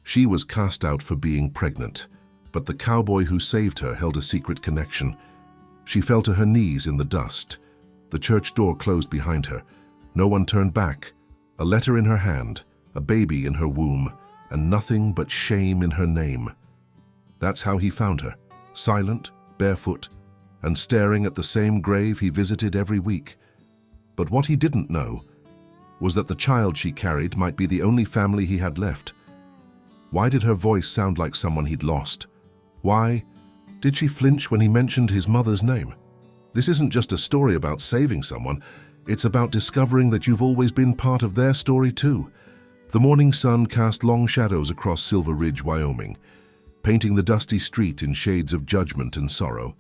She was cast out for being pregnant, but the cowboy who saved her held a secret connection. She fell to her knees in the dust. The church door closed behind her. No one turned back. A letter in her hand, a baby in her womb, and nothing but shame in her name. That's how he found her, silent, barefoot, and staring at the same grave he visited every week. But what he didn't know was that the child she carried might be the only family he had left. Why did her voice sound like someone he'd lost? Why did she flinch when he mentioned his mother's name? This isn't just a story about saving someone, it's about discovering that you've always been part of their story too. The morning sun cast long shadows across Silver Ridge, Wyoming, painting the dusty street in shades of judgment and sorrow.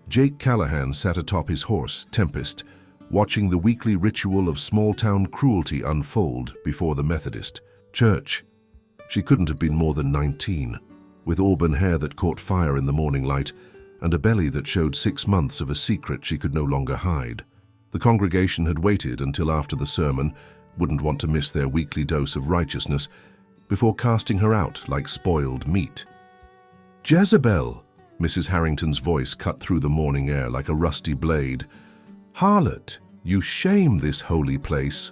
Jake Callahan sat atop his horse, Tempest, watching the weekly ritual of small-town cruelty unfold before the Methodist church. She couldn't have been more than 19, with auburn hair that caught fire in the morning light and a belly that showed 6 months of a secret she could no longer hide. The congregation had waited until after the sermon, wouldn't want to miss their weekly dose of righteousness, before casting her out like spoiled meat. "Jezebel!" Mrs. Harrington's voice cut through the morning air like a rusty blade. "Harlot, you shame this holy place."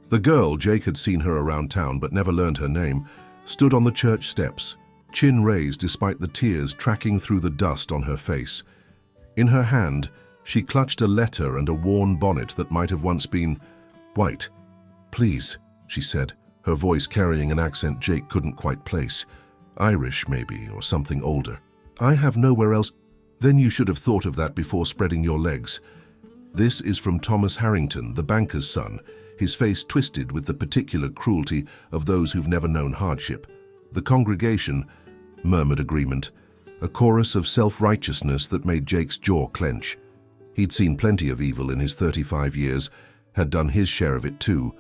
The girl, Jake had seen her around town but never learned her name, stood on the church steps, chin raised despite the tears tracking through the dust on her face. In her hand, she clutched a letter and a worn bonnet that might have once been white. "Please," she said, her voice carrying an accent Jake couldn't quite place. Irish, maybe, or something older. "I have nowhere else." "Then you should have thought of that before spreading your legs. This is from Thomas Harrington, the banker's son, his face twisted with the particular cruelty of those who've never known hardship." The congregation murmured agreement, a chorus of self-righteousness that made Jake's jaw clench. He'd seen plenty of evil in his 35 years, had done his share of it too,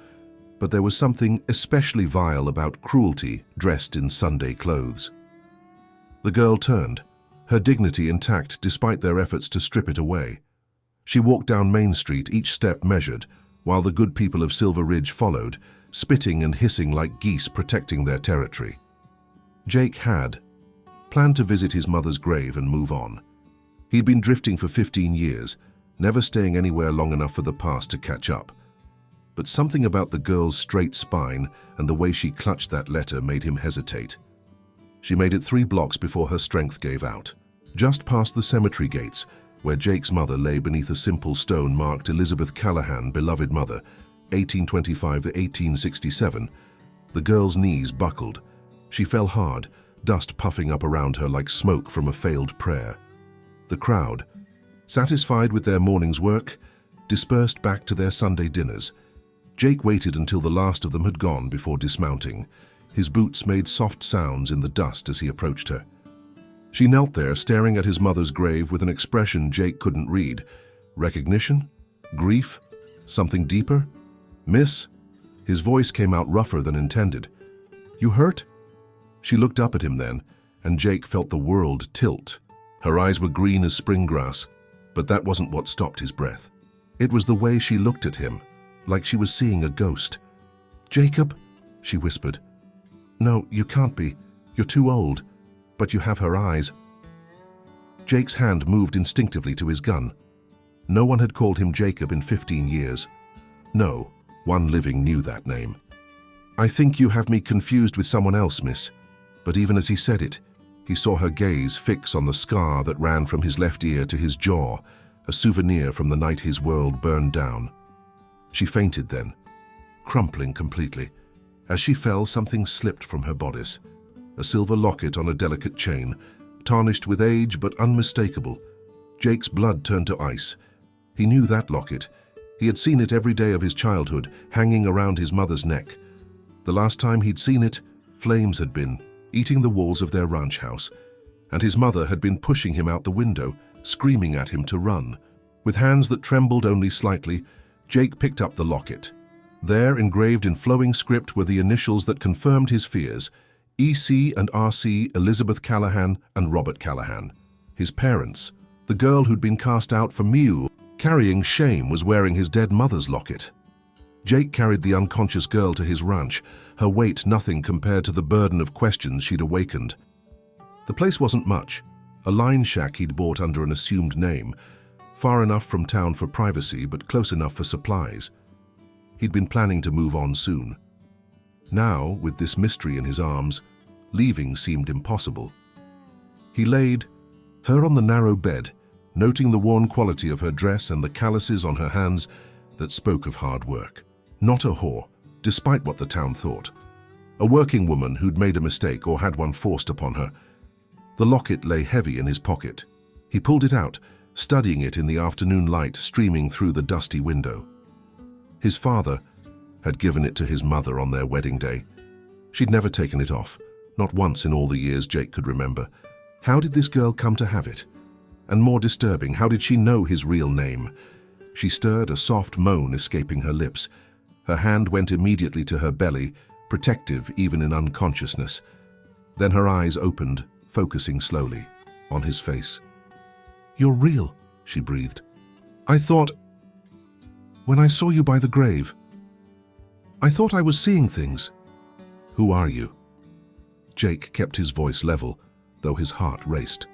but there was something especially vile about cruelty dressed in Sunday clothes. The girl turned, her dignity intact despite their efforts to strip it away. She walked down Main Street, each step measured, while the good people of Silver Ridge followed, spitting and hissing like geese protecting their territory. Jake had planned to visit his mother's grave and move on. He'd been drifting for 15 years, never staying anywhere long enough for the past to catch up. But something about the girl's straight spine and the way she clutched that letter made him hesitate. She made it 3 blocks before her strength gave out. Just past the cemetery gates, where Jake's mother lay beneath a simple stone marked Elizabeth Callahan, beloved mother, 1825 to 1867, the girl's knees buckled. She fell hard, dust puffing up around her like smoke from a failed prayer. The crowd, satisfied with their morning's work, dispersed back to their Sunday dinners. Jake waited until the last of them had gone before dismounting. His boots made soft sounds in the dust as he approached her. She knelt there, staring at his mother's grave with an expression Jake couldn't read. Recognition? Grief? Something deeper? "Miss?" His voice came out rougher than intended. "You hurt?" She looked up at him then, and Jake felt the world tilt. Her eyes were green as spring grass, but that wasn't what stopped his breath. It was the way she looked at him, like she was seeing a ghost. "Jacob," she whispered. "No, you can't be. You're too old. But you have her eyes." Jake's hand moved instinctively to his gun. No one had called him Jacob in 15 years. No, one living knew that name. "I think you have me confused with someone else, miss." But even as he said it, he saw her gaze fix on the scar that ran from his left ear to his jaw, a souvenir from the night his world burned down. She fainted then, crumpling completely. As she fell, something slipped from her bodice. A silver locket on a delicate chain, tarnished with age but unmistakable. Jake's blood turned to ice. He knew that locket. He had seen it every day of his childhood, hanging around his mother's neck. The last time he'd seen it, flames had been eating the walls of their ranch house, and his mother had been pushing him out the window, screaming at him to run. With hands that trembled only slightly, Jake picked up the locket. There, engraved in flowing script, were the initials that confirmed his fears: E.C. and R.C. Elizabeth Callahan and Robert Callahan. His parents. The girl who'd been cast out for Mew, carrying shame, was wearing his dead mother's locket. Jake carried the unconscious girl to his ranch, her weight nothing compared to the burden of questions she'd awakened. The place wasn't much, a line shack he'd bought under an assumed name, far enough from town for privacy but close enough for supplies. He'd been planning to move on soon. Now, with this mystery in his arms, leaving seemed impossible. He laid her on the narrow bed, noting the worn quality of her dress and the calluses on her hands that spoke of hard work. Not a whore, despite what the town thought. A working woman who'd made a mistake or had one forced upon her. The locket lay heavy in his pocket. He pulled it out, studying it in the afternoon light streaming through the dusty window. His father had given it to his mother on their wedding day. She'd never taken it off, not once in all the years Jake could remember. How did this girl come to have it? And more disturbing, how did she know his real name? She stirred, a soft moan escaping her lips. Her hand went immediately to her belly, protective even in unconsciousness. Then her eyes opened, focusing slowly on his face. "You're real," she breathed. "I thought, when I saw you by the grave, I thought I was seeing things." "Who are you?" Jake kept his voice level, though his heart raced.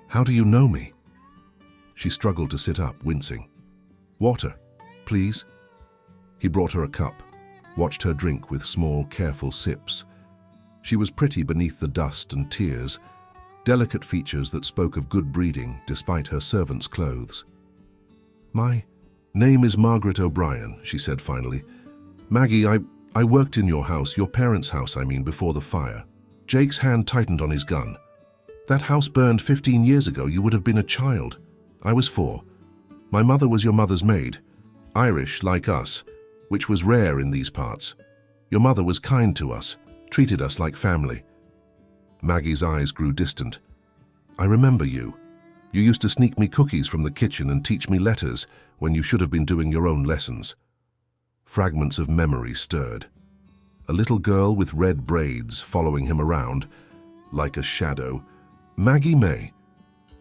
"How do you know me?" She struggled to sit up, wincing. "Water, please." He brought her a cup, watched her drink with small, careful sips. She was pretty beneath the dust and tears, delicate features that spoke of good breeding despite her servant's clothes. "My name is Margaret O'Brien," she said finally. "Maggie, I worked in your house, your parents' house, I mean, before the fire." Jake's hand tightened on his gun. "That house burned 15 years ago. You would have been a child. I was 4. My mother was your mother's maid, Irish like us, which was rare in these parts. Your mother was kind to us, treated us like family." Maggie's eyes grew distant. "I remember you. You used to sneak me cookies from the kitchen and teach me letters when you should have been doing your own lessons." Fragments of memory stirred. A little girl with red braids following him around, like a shadow. "Maggie May."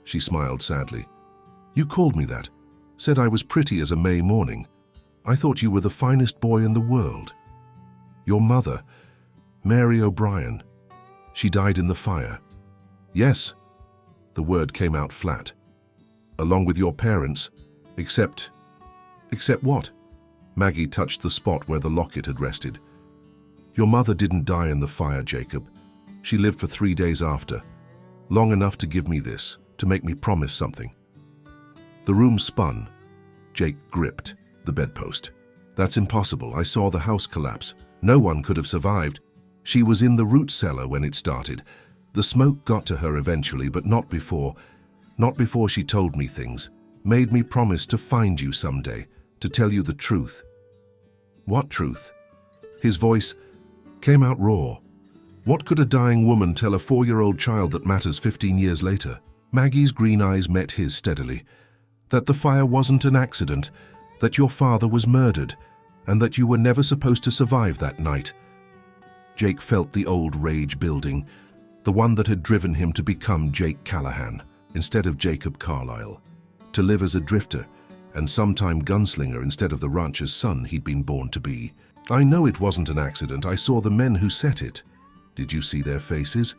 She smiled sadly. "You called me that, said I was pretty as a May morning. I thought you were the finest boy in the world. Your mother, Mary O'Brien, she died in the fire." "Yes." The word came out flat. "Along with your parents, except what?" Maggie touched the spot where the locket had rested. "Your mother didn't die in the fire, Jacob. She lived for 3 days after, long enough to give me this, to make me promise something." The room spun. Jake gripped the bedpost. "That's impossible. I saw the house collapse. No one could have survived. She was in the root cellar when it started. The smoke got to her eventually, but not before. Not before she told me things, made me promise to find you someday, to tell you the truth." "What truth?" His voice came out raw. What could a dying woman tell a 4-year-old child that matters 15 years later? Maggie's green eyes met his steadily. "That the fire wasn't an accident, that your father was murdered, and that you were never supposed to survive that night." Jake felt the old rage building, the one that had driven him to become Jake Callahan instead of Jacob Carlyle, to live as a drifter and sometime gunslinger instead of the rancher's son he'd been born to be. "I know it wasn't an accident. I saw the men who set it." "Did you see their faces?"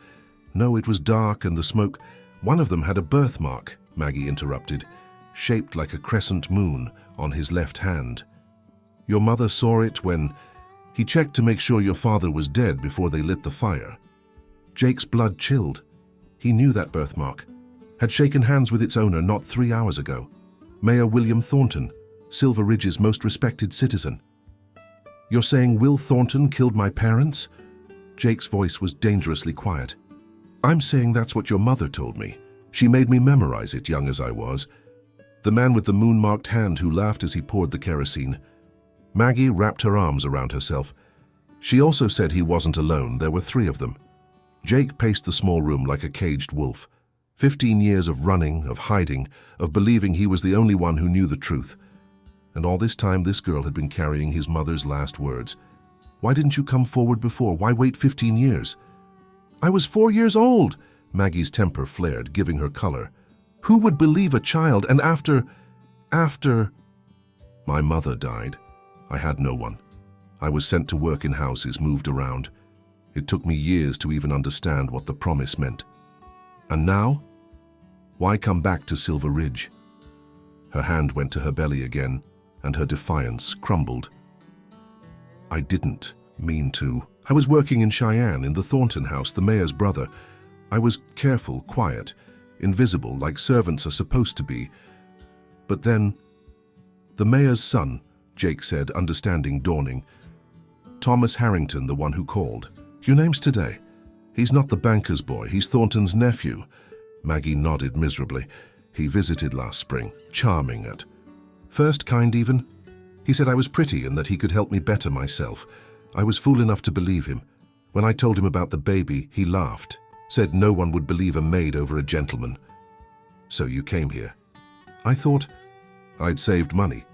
"No, it was dark and the smoke—" "One of them had a birthmark," Maggie interrupted, "shaped like a crescent moon on his left hand. Your mother saw it when he checked to make sure your father was dead before they lit the fire." Jake's blood chilled. He knew that birthmark, had shaken hands with its owner not 3 hours ago. Mayor William Thornton, Silver Ridge's most respected citizen. "You're saying Will Thornton killed my parents?" Jake's voice was dangerously quiet. "I'm saying that's what your mother told me. She made me memorize it, young as I was. The man with the moon-marked hand who laughed as he poured the kerosene." Maggie wrapped her arms around herself. She also said he wasn't alone. There were 3 of them. Jake paced the small room like a caged wolf. 15 years of running, of hiding, of believing he was the only one who knew the truth. And all this time this girl had been carrying his mother's last words. "Why didn't you come forward before? Why wait 15 years?" "I was 4 years old!" Maggie's temper flared, giving her color. "Who would believe a child? And after... "My mother died. I had no one. I was sent to work in houses, moved around. It took me years to even understand what the promise meant. And now? Why come back to Silver Ridge? Her hand went to her belly again, and her defiance crumbled. I didn't mean to. I was working in Cheyenne, in the Thornton house, the mayor's brother. I was careful, quiet, invisible, like servants are supposed to be. But then, the mayor's son, Jake said, understanding dawning. Thomas Harrington, the one who called. Your name's today. He's not the banker's boy, he's Thornton's nephew. Maggie nodded miserably. He visited last spring, charming at first, kind even. He said I was pretty and that he could help me better myself. I was fool enough to believe him. When I told him about the baby, he laughed, said no one would believe a maid over a gentleman. So you came here. I thought I'd saved money.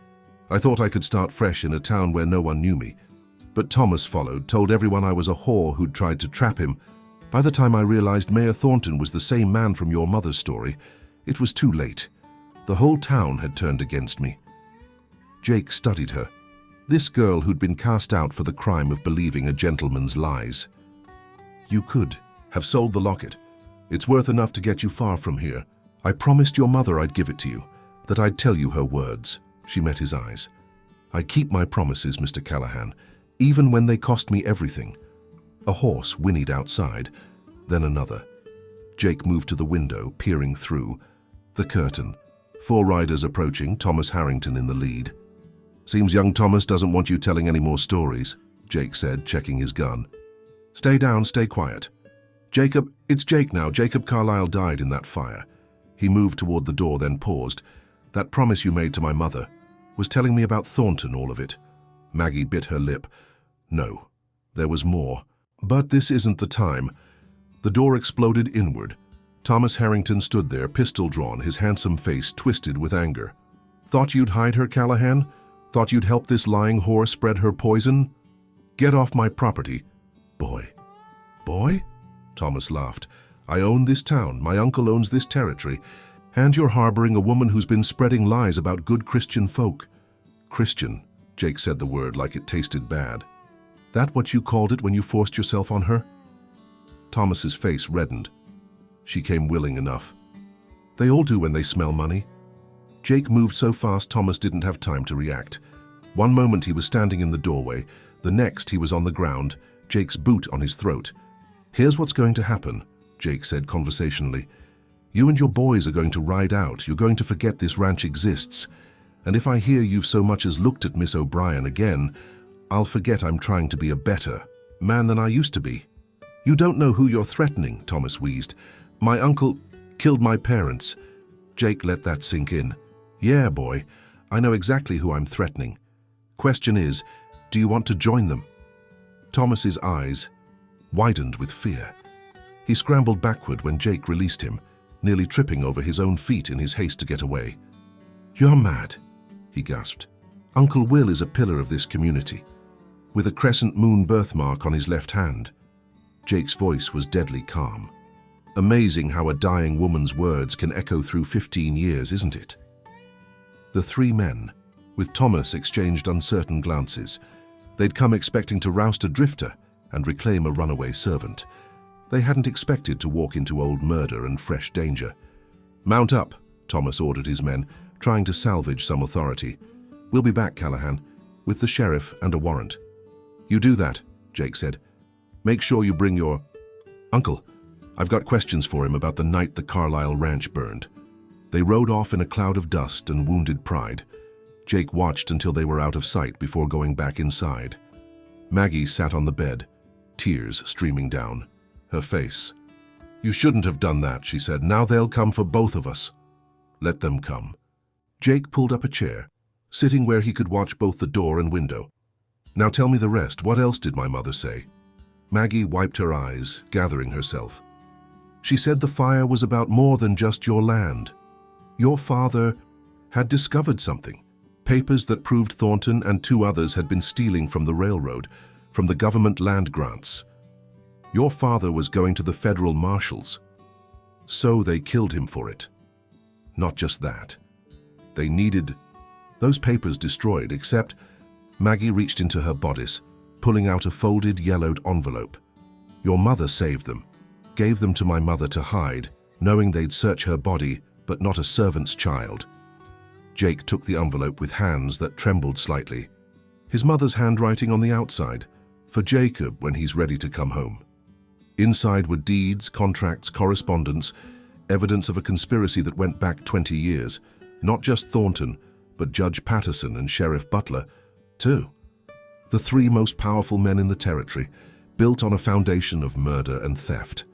I thought I could start fresh in a town where no one knew me. But Thomas followed, told everyone I was a whore who'd tried to trap him. By the time I realized Mayor Thornton was the same man from your mother's story, it was too late. The whole town had turned against me. Jake studied her. This girl who'd been cast out for the crime of believing a gentleman's lies. You could have sold the locket. It's worth enough to get you far from here. I promised your mother I'd give it to you, that I'd tell you her words. She met his eyes. I keep my promises, Mr. Callahan, even when they cost me everything. A horse whinnied outside, then another. Jake moved to the window, peering through. The curtain. 4 riders approaching, Thomas Harrington in the lead. Seems young Thomas doesn't want you telling any more stories, Jake said, checking his gun. Stay down, stay quiet. Jacob, it's Jake now. Jacob Carlyle died in that fire. He moved toward the door, then paused. That promise you made to my mother was telling me about Thornton, all of it. Maggie bit her lip. No, there was more. But this isn't the time. The door exploded inward. Thomas Harrington stood there, pistol drawn, his handsome face twisted with anger. Thought you'd hide her, Callahan? Thought you'd help this lying whore spread her poison? Get off my property. Boy. Boy? Thomas laughed. I own this town. My uncle owns this territory. And you're harboring a woman who's been spreading lies about good Christian folk. Christian, Jake said the word like it tasted bad. That what you called it when you forced yourself on her? Thomas's face reddened. She came willing enough. They all do when they smell money. Jake moved so fast Thomas didn't have time to react. One moment he was standing in the doorway, the next he was on the ground, Jake's boot on his throat. Here's what's going to happen, Jake said conversationally. You and your boys are going to ride out. You're going to forget this ranch exists. And if I hear you've so much as looked at Miss O'Brien again, I'll forget I'm trying to be a better man than I used to be. You don't know who you're threatening, Thomas wheezed. My uncle killed my parents. Jake let that sink in. Yeah, boy, I know exactly who I'm threatening. Question is, do you want to join them? Thomas's eyes widened with fear. He scrambled backward when Jake released him, nearly tripping over his own feet in his haste to get away. You're mad, he gasped. Uncle Will is a pillar of this community, with a crescent moon birthmark on his left hand. Jake's voice was deadly calm. Amazing how a dying woman's words can echo through 15 years, isn't it? The 3 men, with Thomas, exchanged uncertain glances. They'd come expecting to roust a drifter and reclaim a runaway servant. They hadn't expected to walk into old murder and fresh danger. Mount up, Thomas ordered his men, trying to salvage some authority. We'll be back, Callahan, with the sheriff and a warrant. You do that, Jake said. Make sure you bring your uncle. I've got questions for him about the night the Carlyle ranch burned. They rode off in a cloud of dust and wounded pride. Jake watched until they were out of sight before going back inside. Maggie sat on the bed, tears streaming down her face. You shouldn't have done that, she said. Now they'll come for both of us. Let them come. Jake pulled up a chair, sitting where he could watch both the door and window. Now tell me the rest. What else did my mother say? Maggie wiped her eyes, gathering herself. She said the fire was about more than just your land. Your father had discovered something. Papers that proved Thornton and 2 others had been stealing from the railroad, from the government land grants. Your father was going to the federal marshals. So they killed him for it. Not just that. They needed those papers destroyed, except Maggie reached into her bodice, pulling out a folded, yellowed envelope. Your mother saved them. Gave them to my mother to hide, knowing they'd search her body, but not a servant's child. Jake took the envelope with hands that trembled slightly. His mother's handwriting on the outside, for Jacob when he's ready to come home. Inside were deeds, contracts, correspondence, evidence of a conspiracy that went back 20 years. Not just Thornton, but Judge Patterson and Sheriff Butler, too. The three most powerful men in the territory, built on a foundation of murder and theft.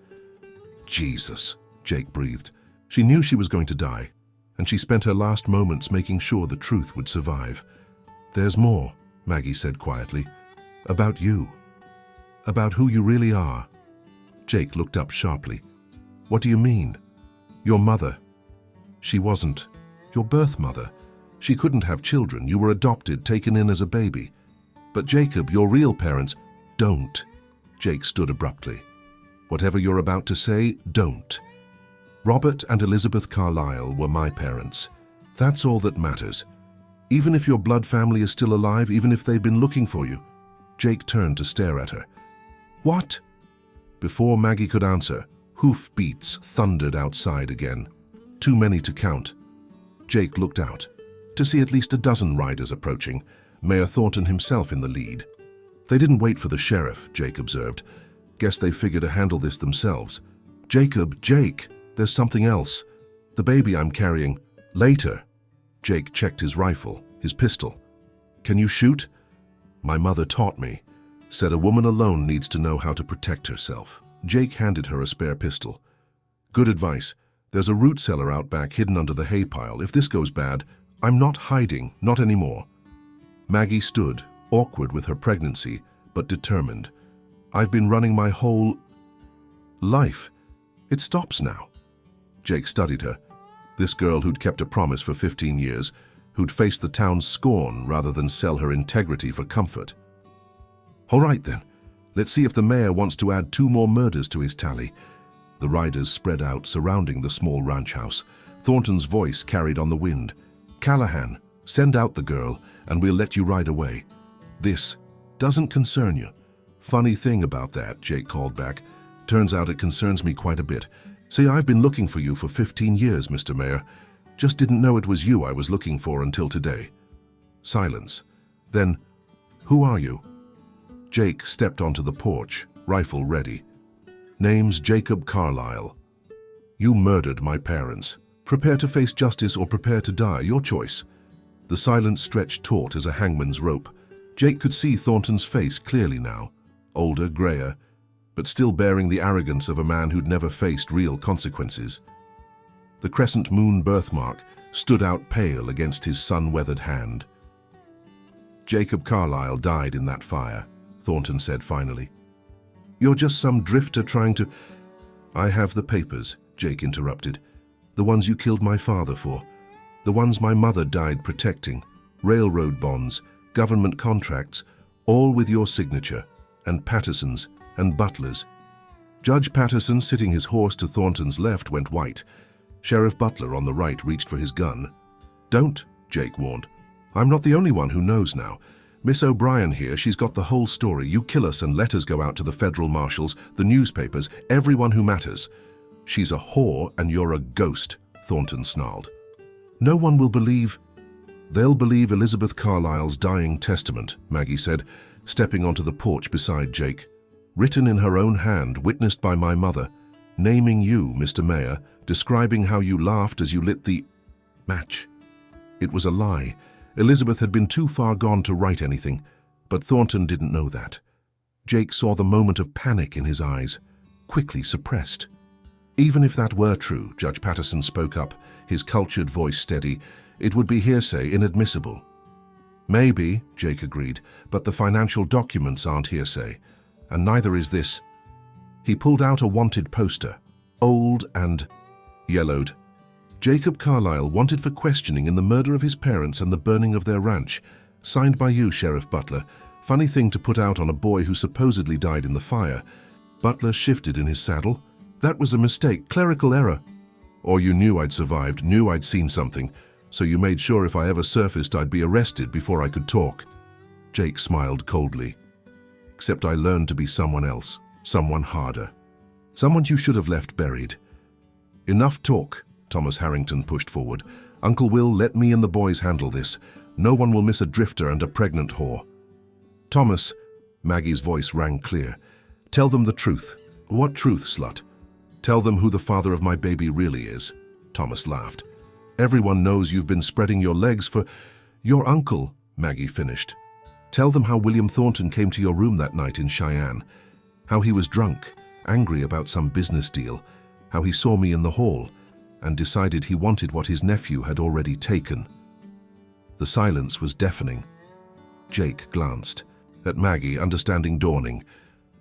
Jesus, Jake breathed. She knew she was going to die, and she spent her last moments making sure the truth would survive. There's more, Maggie said quietly. About you. About who you really are. Jake looked up sharply. What do you mean? Your mother. She wasn't. Your birth mother. She couldn't have children. You were adopted, taken in as a baby. But Jacob, your real parents, don't. Jake stood abruptly. Whatever you're about to say, don't. Robert and Elizabeth Carlyle were my parents. That's all that matters. Even if your blood family is still alive, even if they've been looking for you. Jake turned to stare at her. What? Before Maggie could answer, hoofbeats thundered outside again. Too many to count. Jake looked out, to see at least a dozen riders approaching, Mayor Thornton himself in the lead. They didn't wait for the sheriff, Jake observed. Guess they figured to handle this themselves. Jacob, Jake, there's something else. The baby I'm carrying. Later. Jake checked his rifle, his pistol. Can you shoot? My mother taught me. Said a woman alone needs to know how to protect herself. Jake handed her a spare pistol. Good advice. There's a root cellar out back hidden under the hay pile. If this goes bad, I'm not hiding, not anymore. Maggie stood, awkward with her pregnancy, but determined. I've been running my whole life. It stops now. Jake studied her. This girl who'd kept a promise for 15 years, who'd faced the town's scorn rather than sell her integrity for comfort. All right then, let's see if the mayor wants to add 2 more murders to his tally. The riders spread out, surrounding the small ranch house. Thornton's voice carried on the wind. Callahan, send out the girl, and we'll let you ride away. This doesn't concern you. Funny thing about that, Jake called back. Turns out it concerns me quite a bit. See, I've been looking for you for 15 years, Mr. Mayor. Just didn't know it was you I was looking for until today. Silence. Then, who are you? Jake stepped onto the porch, rifle ready. Name's Jacob Carlyle. You murdered my parents. Prepare to face justice or prepare to die, your choice. The silence stretched taut as a hangman's rope. Jake could see Thornton's face clearly now. Older, grayer, but still bearing the arrogance of a man who'd never faced real consequences. The crescent moon birthmark stood out pale against his sun-weathered hand. Jacob Carlyle died in that fire, Thornton said finally. You're just some drifter trying to... I have the papers, Jake interrupted. The ones you killed my father for. The ones my mother died protecting. Railroad bonds, government contracts, all with your signature, and Patterson's, and Butler's. Judge Patterson, sitting his horse to Thornton's left, went white. Sheriff Butler on the right reached for his gun. Don't, Jake warned. I'm not the only one who knows now. Miss O'Brien here, she's got the whole story. You kill us and letters go out to the federal marshals, the newspapers, everyone who matters. She's a whore and you're a ghost, Thornton snarled. No one will believe... They'll believe Elizabeth Carlyle's dying testament, Maggie said, stepping onto the porch beside Jake. Written in her own hand, witnessed by my mother, naming you, Mr. Mayor, describing how you laughed as you lit the match. It was a lie. Elizabeth had been too far gone to write anything, but Thornton didn't know that. Jake saw the moment of panic in his eyes, quickly suppressed. Even if that were true, Judge Patterson spoke up, his cultured voice steady, it would be hearsay, inadmissible. Maybe, Jake agreed, but the financial documents aren't hearsay, and neither is this. He pulled out a wanted poster, old and yellowed. Jacob Carlyle wanted for questioning in the murder of his parents and the burning of their ranch. Signed by you, Sheriff Butler. Funny thing to put out on a boy who supposedly died in the fire. Butler shifted in his saddle. That was a mistake, clerical error. Or you knew I'd survived, knew I'd seen something, so you made sure if I ever surfaced I'd be arrested before I could talk. Jake smiled coldly. Except I learned to be someone else, someone harder. Someone you should have left buried. Enough talk, Thomas Harrington pushed forward. Uncle Will, let me and the boys handle this. No one will miss a drifter and a pregnant whore. Thomas, Maggie's voice rang clear. Tell them the truth. What truth, slut? Tell them who the father of my baby really is. Thomas laughed. Everyone knows you've been spreading your legs for your uncle, Maggie finished. Tell them how William Thornton came to your room that night in Cheyenne. How he was drunk, angry about some business deal. How he saw me in the hall and decided he wanted what his nephew had already taken. The silence was deafening. Jake glanced at Maggie, understanding dawning.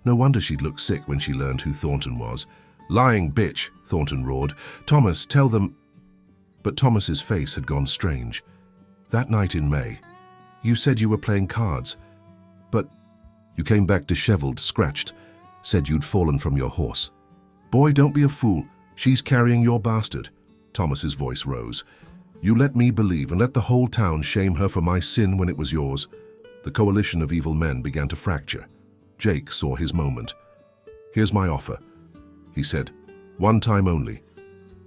No wonder she'd look sick when she learned who Thornton was. Lying bitch, Thornton roared. Thomas, tell them... But Thomas's face had gone strange. That night in May, you said you were playing cards, but you came back disheveled, scratched, said you'd fallen from your horse. Boy, don't be a fool. She's carrying your bastard. Thomas's voice rose. You let me believe and let the whole town shame her for my sin when it was yours. The coalition of evil men began to fracture. Jake saw his moment. Here's my offer, he said. One time only.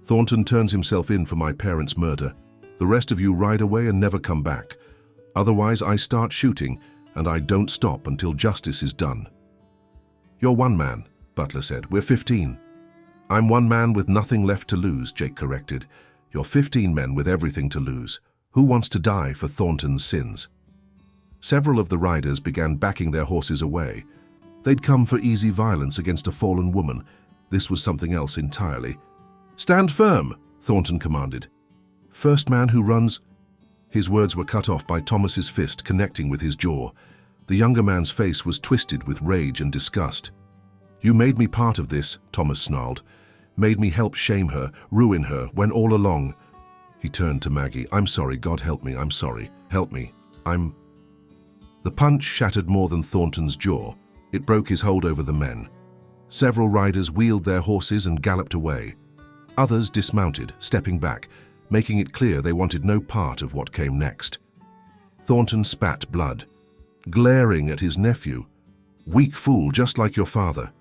Thornton turns himself in for my parents' murder. The rest of you ride away and never come back. Otherwise, I start shooting, and I don't stop until justice is done. You're one man, Butler said. We're 15. I'm one man with nothing left to lose, Jake corrected. You're 15 men with everything to lose. Who wants to die for Thornton's sins? Several of the riders began backing their horses away. They'd come for easy violence against a fallen woman. This was something else entirely. Stand firm, Thornton commanded. First man who runs... His words were cut off by Thomas's fist connecting with his jaw. The younger man's face was twisted with rage and disgust. You made me part of this, Thomas snarled. Made me help shame her, ruin her, when all along... He turned to Maggie. I'm sorry, God help me, I'm sorry. Help me, I'm... The punch shattered more than Thornton's jaw. It broke his hold over the men. Several riders wheeled their horses and galloped away. Others dismounted, stepping back, making it clear they wanted no part of what came next. Thornton spat blood, glaring at his nephew. Weak fool, just like your father.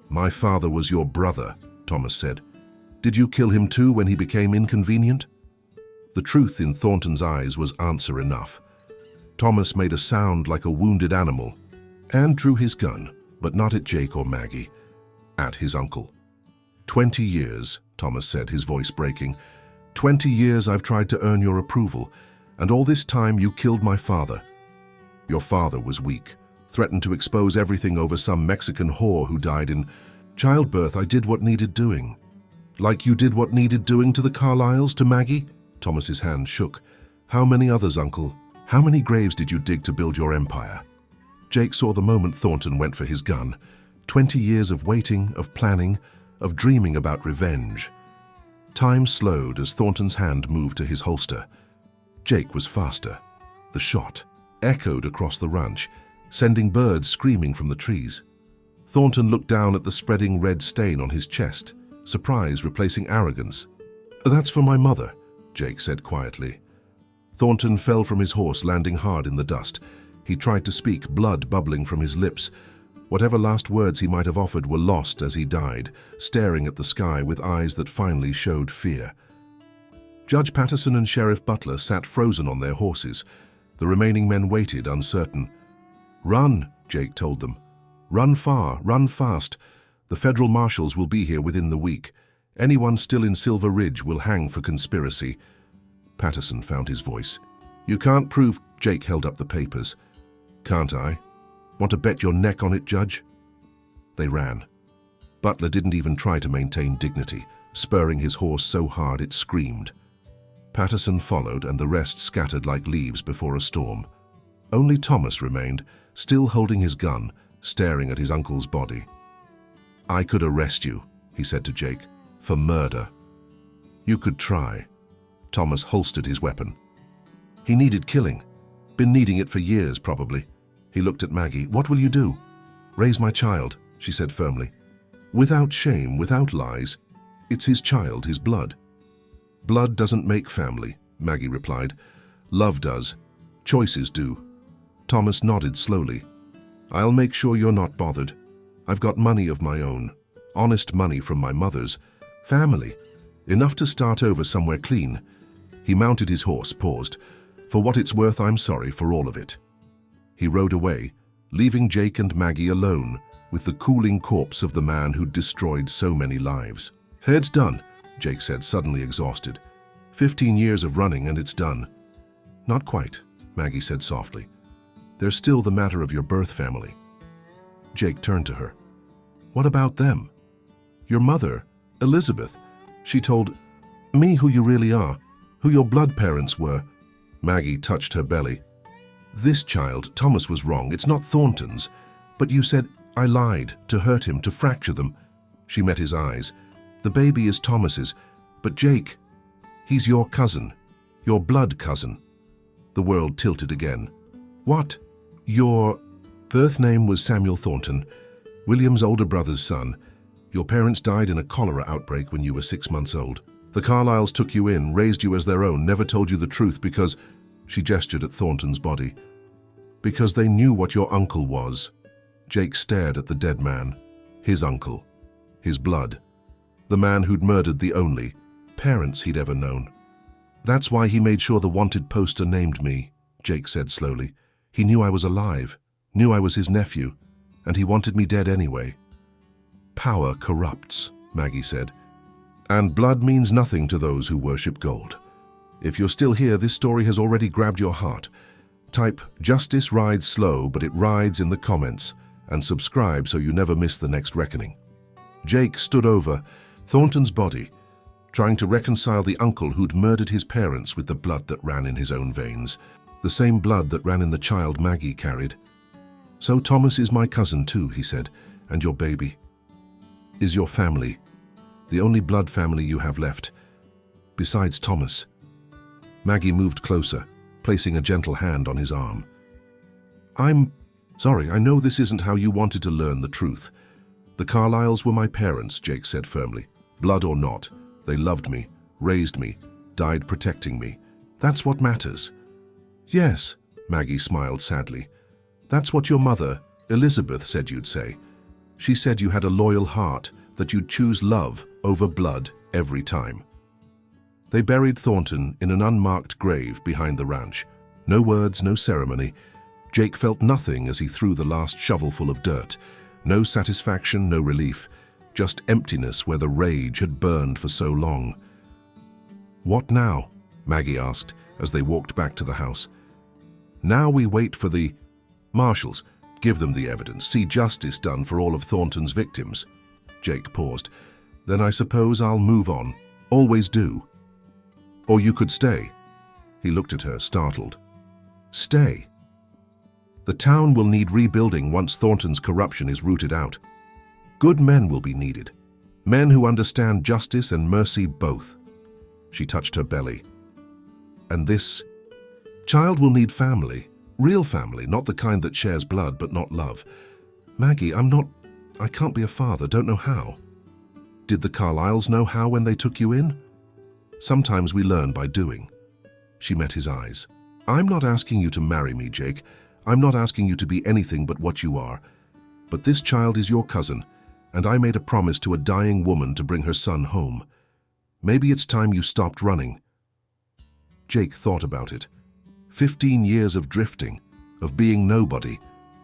My father was your brother, Thomas said. Did you kill him too when he became inconvenient? The truth in Thornton's eyes was answer enough. Thomas made a sound like a wounded animal and drew his gun, but not at Jake or Maggie, at his uncle. 20 years, Thomas said, his voice breaking. 20 years I've tried to earn your approval, and all this time you killed my father. Your father was weak, threatened to expose everything over some Mexican whore who died in childbirth. I did what needed doing. Like you did what needed doing to the Carlyles, to Maggie? Thomas's hand shook. How many others, uncle? How many graves did you dig to build your empire? Jake saw the moment Thornton went for his gun. 20 years of waiting, of planning, of dreaming about revenge. Time slowed as Thornton's hand moved to his holster. Jake was faster. The shot echoed across the ranch, sending birds screaming from the trees. Thornton looked down at the spreading red stain on his chest, surprise replacing arrogance. That's for my mother, Jake said quietly. Thornton fell from his horse, landing hard in the dust. He tried to speak, blood bubbling from his lips. Whatever last words he might have offered were lost as he died, staring at the sky with eyes that finally showed fear. Judge Patterson and Sheriff Butler sat frozen on their horses. The remaining men waited, uncertain. Run, Jake told them. Run far, run fast. The federal marshals will be here within the week. Anyone still in Silver Ridge will hang for conspiracy. Patterson found his voice. You can't prove... Jake held up the papers. Can't I? Want to bet your neck on it, Judge? They ran. Butler didn't even try to maintain dignity, spurring his horse so hard it screamed. Patterson followed, and the rest scattered like leaves before a storm. Only Thomas remained, still holding his gun, staring at his uncle's body. I could arrest you, he said to Jake, for murder. You could try. Thomas holstered his weapon. He needed killing. Been needing it for years, probably. He looked at Maggie. What will you do? Raise my child, she said firmly. Without shame, without lies. It's his child, his blood. Blood doesn't make family, Maggie replied. Love does. Choices do. Thomas nodded slowly. I'll make sure you're not bothered. I've got money of my own. Honest money from my mother's family. Enough to start over somewhere clean. He mounted his horse, paused. For what it's worth, I'm sorry for all of it. He rode away, leaving Jake and Maggie alone with the cooling corpse of the man who'd destroyed so many lives. It's done, Jake said, suddenly exhausted. 15 years of running and it's done. Not quite, Maggie said softly. There's still the matter of your birth family. Jake turned to her. What about them? Your mother, Elizabeth. She told me who you really are, who your blood parents were. Maggie touched her belly. This child, Thomas, was wrong. It's not Thornton's. But you said I lied to hurt him, to fracture them. She met his eyes. The baby is Thomas's, but Jake, he's your cousin, your blood cousin. The world tilted again. What? Your birth name was Samuel Thornton, William's older brother's son. Your parents died in a cholera outbreak when you were 6 months old. The Carlyles took you in, raised you as their own, never told you the truth because, she gestured at Thornton's body, because they knew what your uncle was. Jake stared at the dead man. His uncle. His blood. The man who'd murdered the only parents he'd ever known. That's why he made sure the wanted poster named me, Jake said slowly. He knew I was alive, knew I was his nephew, and he wanted me dead anyway. Power corrupts, Maggie said. And blood means nothing to those who worship gold. If you're still here, this story has already grabbed your heart. Type, "Justice rides slow, but it rides" in the comments, and subscribe so you never miss the next reckoning. Jake stood over Thornton's body, trying to reconcile the uncle who'd murdered his parents with the blood that ran in his own veins, the same blood that ran in the child Maggie carried. So Thomas is my cousin too, he said, and your baby is your family, the only blood family you have left, besides Thomas. Maggie moved closer, placing a gentle hand on his arm. I'm sorry, I know this isn't how you wanted to learn the truth. The Carlyles were my parents, Jake said firmly. Blood or not, they loved me, raised me, died protecting me. That's what matters. Yes, Maggie smiled sadly. That's what your mother, Elizabeth, said you'd say. She said you had a loyal heart, that you'd choose love over blood every time. They buried Thornton in an unmarked grave behind the ranch. No words, no ceremony. Jake felt nothing as he threw the last shovelful of dirt. No satisfaction, no relief, just emptiness where the rage had burned for so long. What now? Maggie asked as they walked back to the house. Now we wait for the marshals. Give them the evidence. See justice done for all of Thornton's victims. Jake paused. Then I suppose I'll move on. Always do. Or you could stay. He looked at her, startled. Stay? The town will need rebuilding once Thornton's corruption is rooted out. Good men will be needed. Men who understand justice and mercy both. She touched her belly. And this child will need family. Real family, not the kind that shares blood but not love. Maggie, I can't be a father, don't know how. Did the Carlyles know how when they took you in? Sometimes we learn by doing. She met his eyes. I'm not asking you to marry me, Jake. I'm not asking you to be anything but what you are. But this child is your cousin, and I made a promise to a dying woman to bring her son home. Maybe it's time you stopped running. Jake thought about it. 15 years of drifting, of being nobody,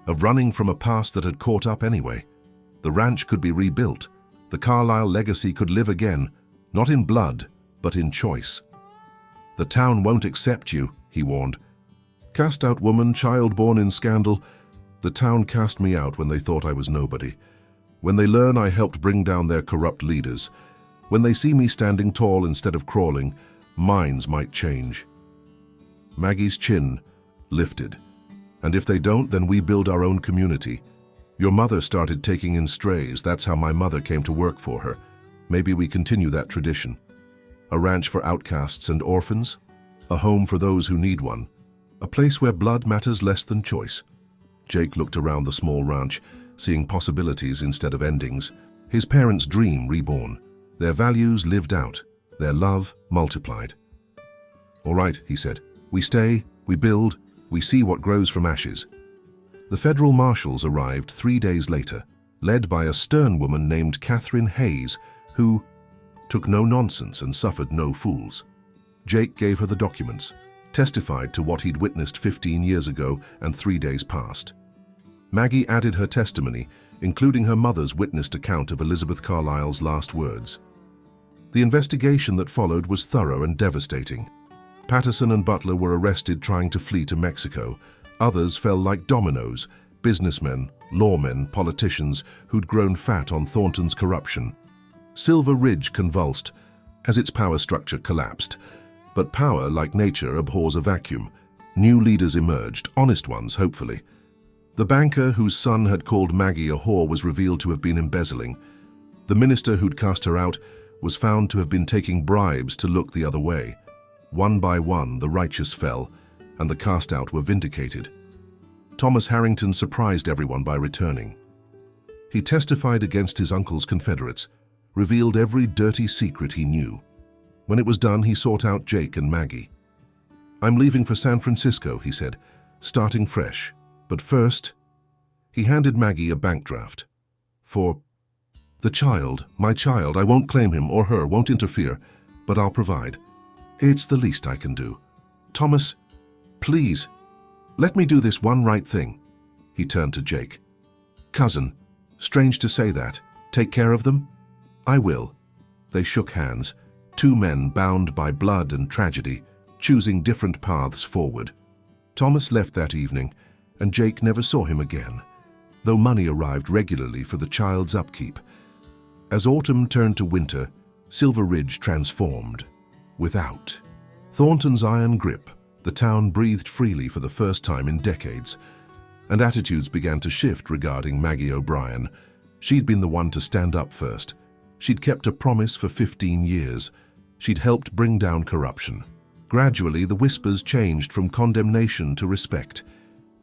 of running from a past that had caught up anyway. The ranch could be rebuilt. The Carlyle legacy could live again, not in blood, but in choice. The town won't accept you, he warned. Cast out woman, child born in scandal. The town cast me out when they thought I was nobody. When they learn I helped bring down their corrupt leaders. When they see me standing tall instead of crawling, minds might change. Maggie's chin lifted. And if they don't, then we build our own community. Your mother started taking in strays. That's how my mother came to work for her. Maybe we continue that tradition. A ranch for outcasts and orphans. A home for those who need one. A place where blood matters less than choice. Jake looked around the small ranch, seeing possibilities instead of endings. His parents' dream reborn. Their values lived out. Their love multiplied. All right, he said. We stay, we build, We see what grows from ashes. The federal marshals arrived 3 days later, led by a stern woman named Catherine Hayes, who took no nonsense and suffered no fools. Jake gave her the documents, testified to what he'd witnessed 15 years ago, and 3 days passed. Maggie added her testimony, including her mother's witnessed account of Elizabeth Carlyle's last words. The investigation that followed was thorough and devastating. Patterson and Butler were arrested trying to flee to Mexico. Others fell like dominoes, businessmen, lawmen, politicians who'd grown fat on Thornton's corruption. Silver Ridge convulsed as its power structure collapsed. But power, like nature, abhors a vacuum. New leaders emerged, honest ones, hopefully. The banker whose son had called Maggie a whore was revealed to have been embezzling. The minister who'd cast her out was found to have been taking bribes to look the other way. One by one, the righteous fell, and the cast out were vindicated. Thomas Harrington surprised everyone by returning. He testified against his uncle's Confederates, revealed every dirty secret he knew. When it was done, he sought out Jake and Maggie. "I'm leaving for San Francisco," he said, "starting fresh. But first," he handed Maggie a bank draft. "For the child, my child, I won't claim him or her, won't interfere, but I'll provide. It's the least I can do. Thomas, please, let me do this one right thing." He turned to Jake. "Cousin, strange to say that. Take care of them?" "I will." They shook hands, two men bound by blood and tragedy, choosing different paths forward. Thomas left that evening, and Jake never saw him again, though money arrived regularly for the child's upkeep. As autumn turned to winter, Silver Ridge transformed. Without Thornton's iron grip, the town breathed freely for the first time in decades, and attitudes began to shift regarding Maggie O'Brien. She'd been the one to stand up first. She'd kept a promise for 15 years. She'd helped bring down corruption. Gradually, the whispers changed from condemnation to respect.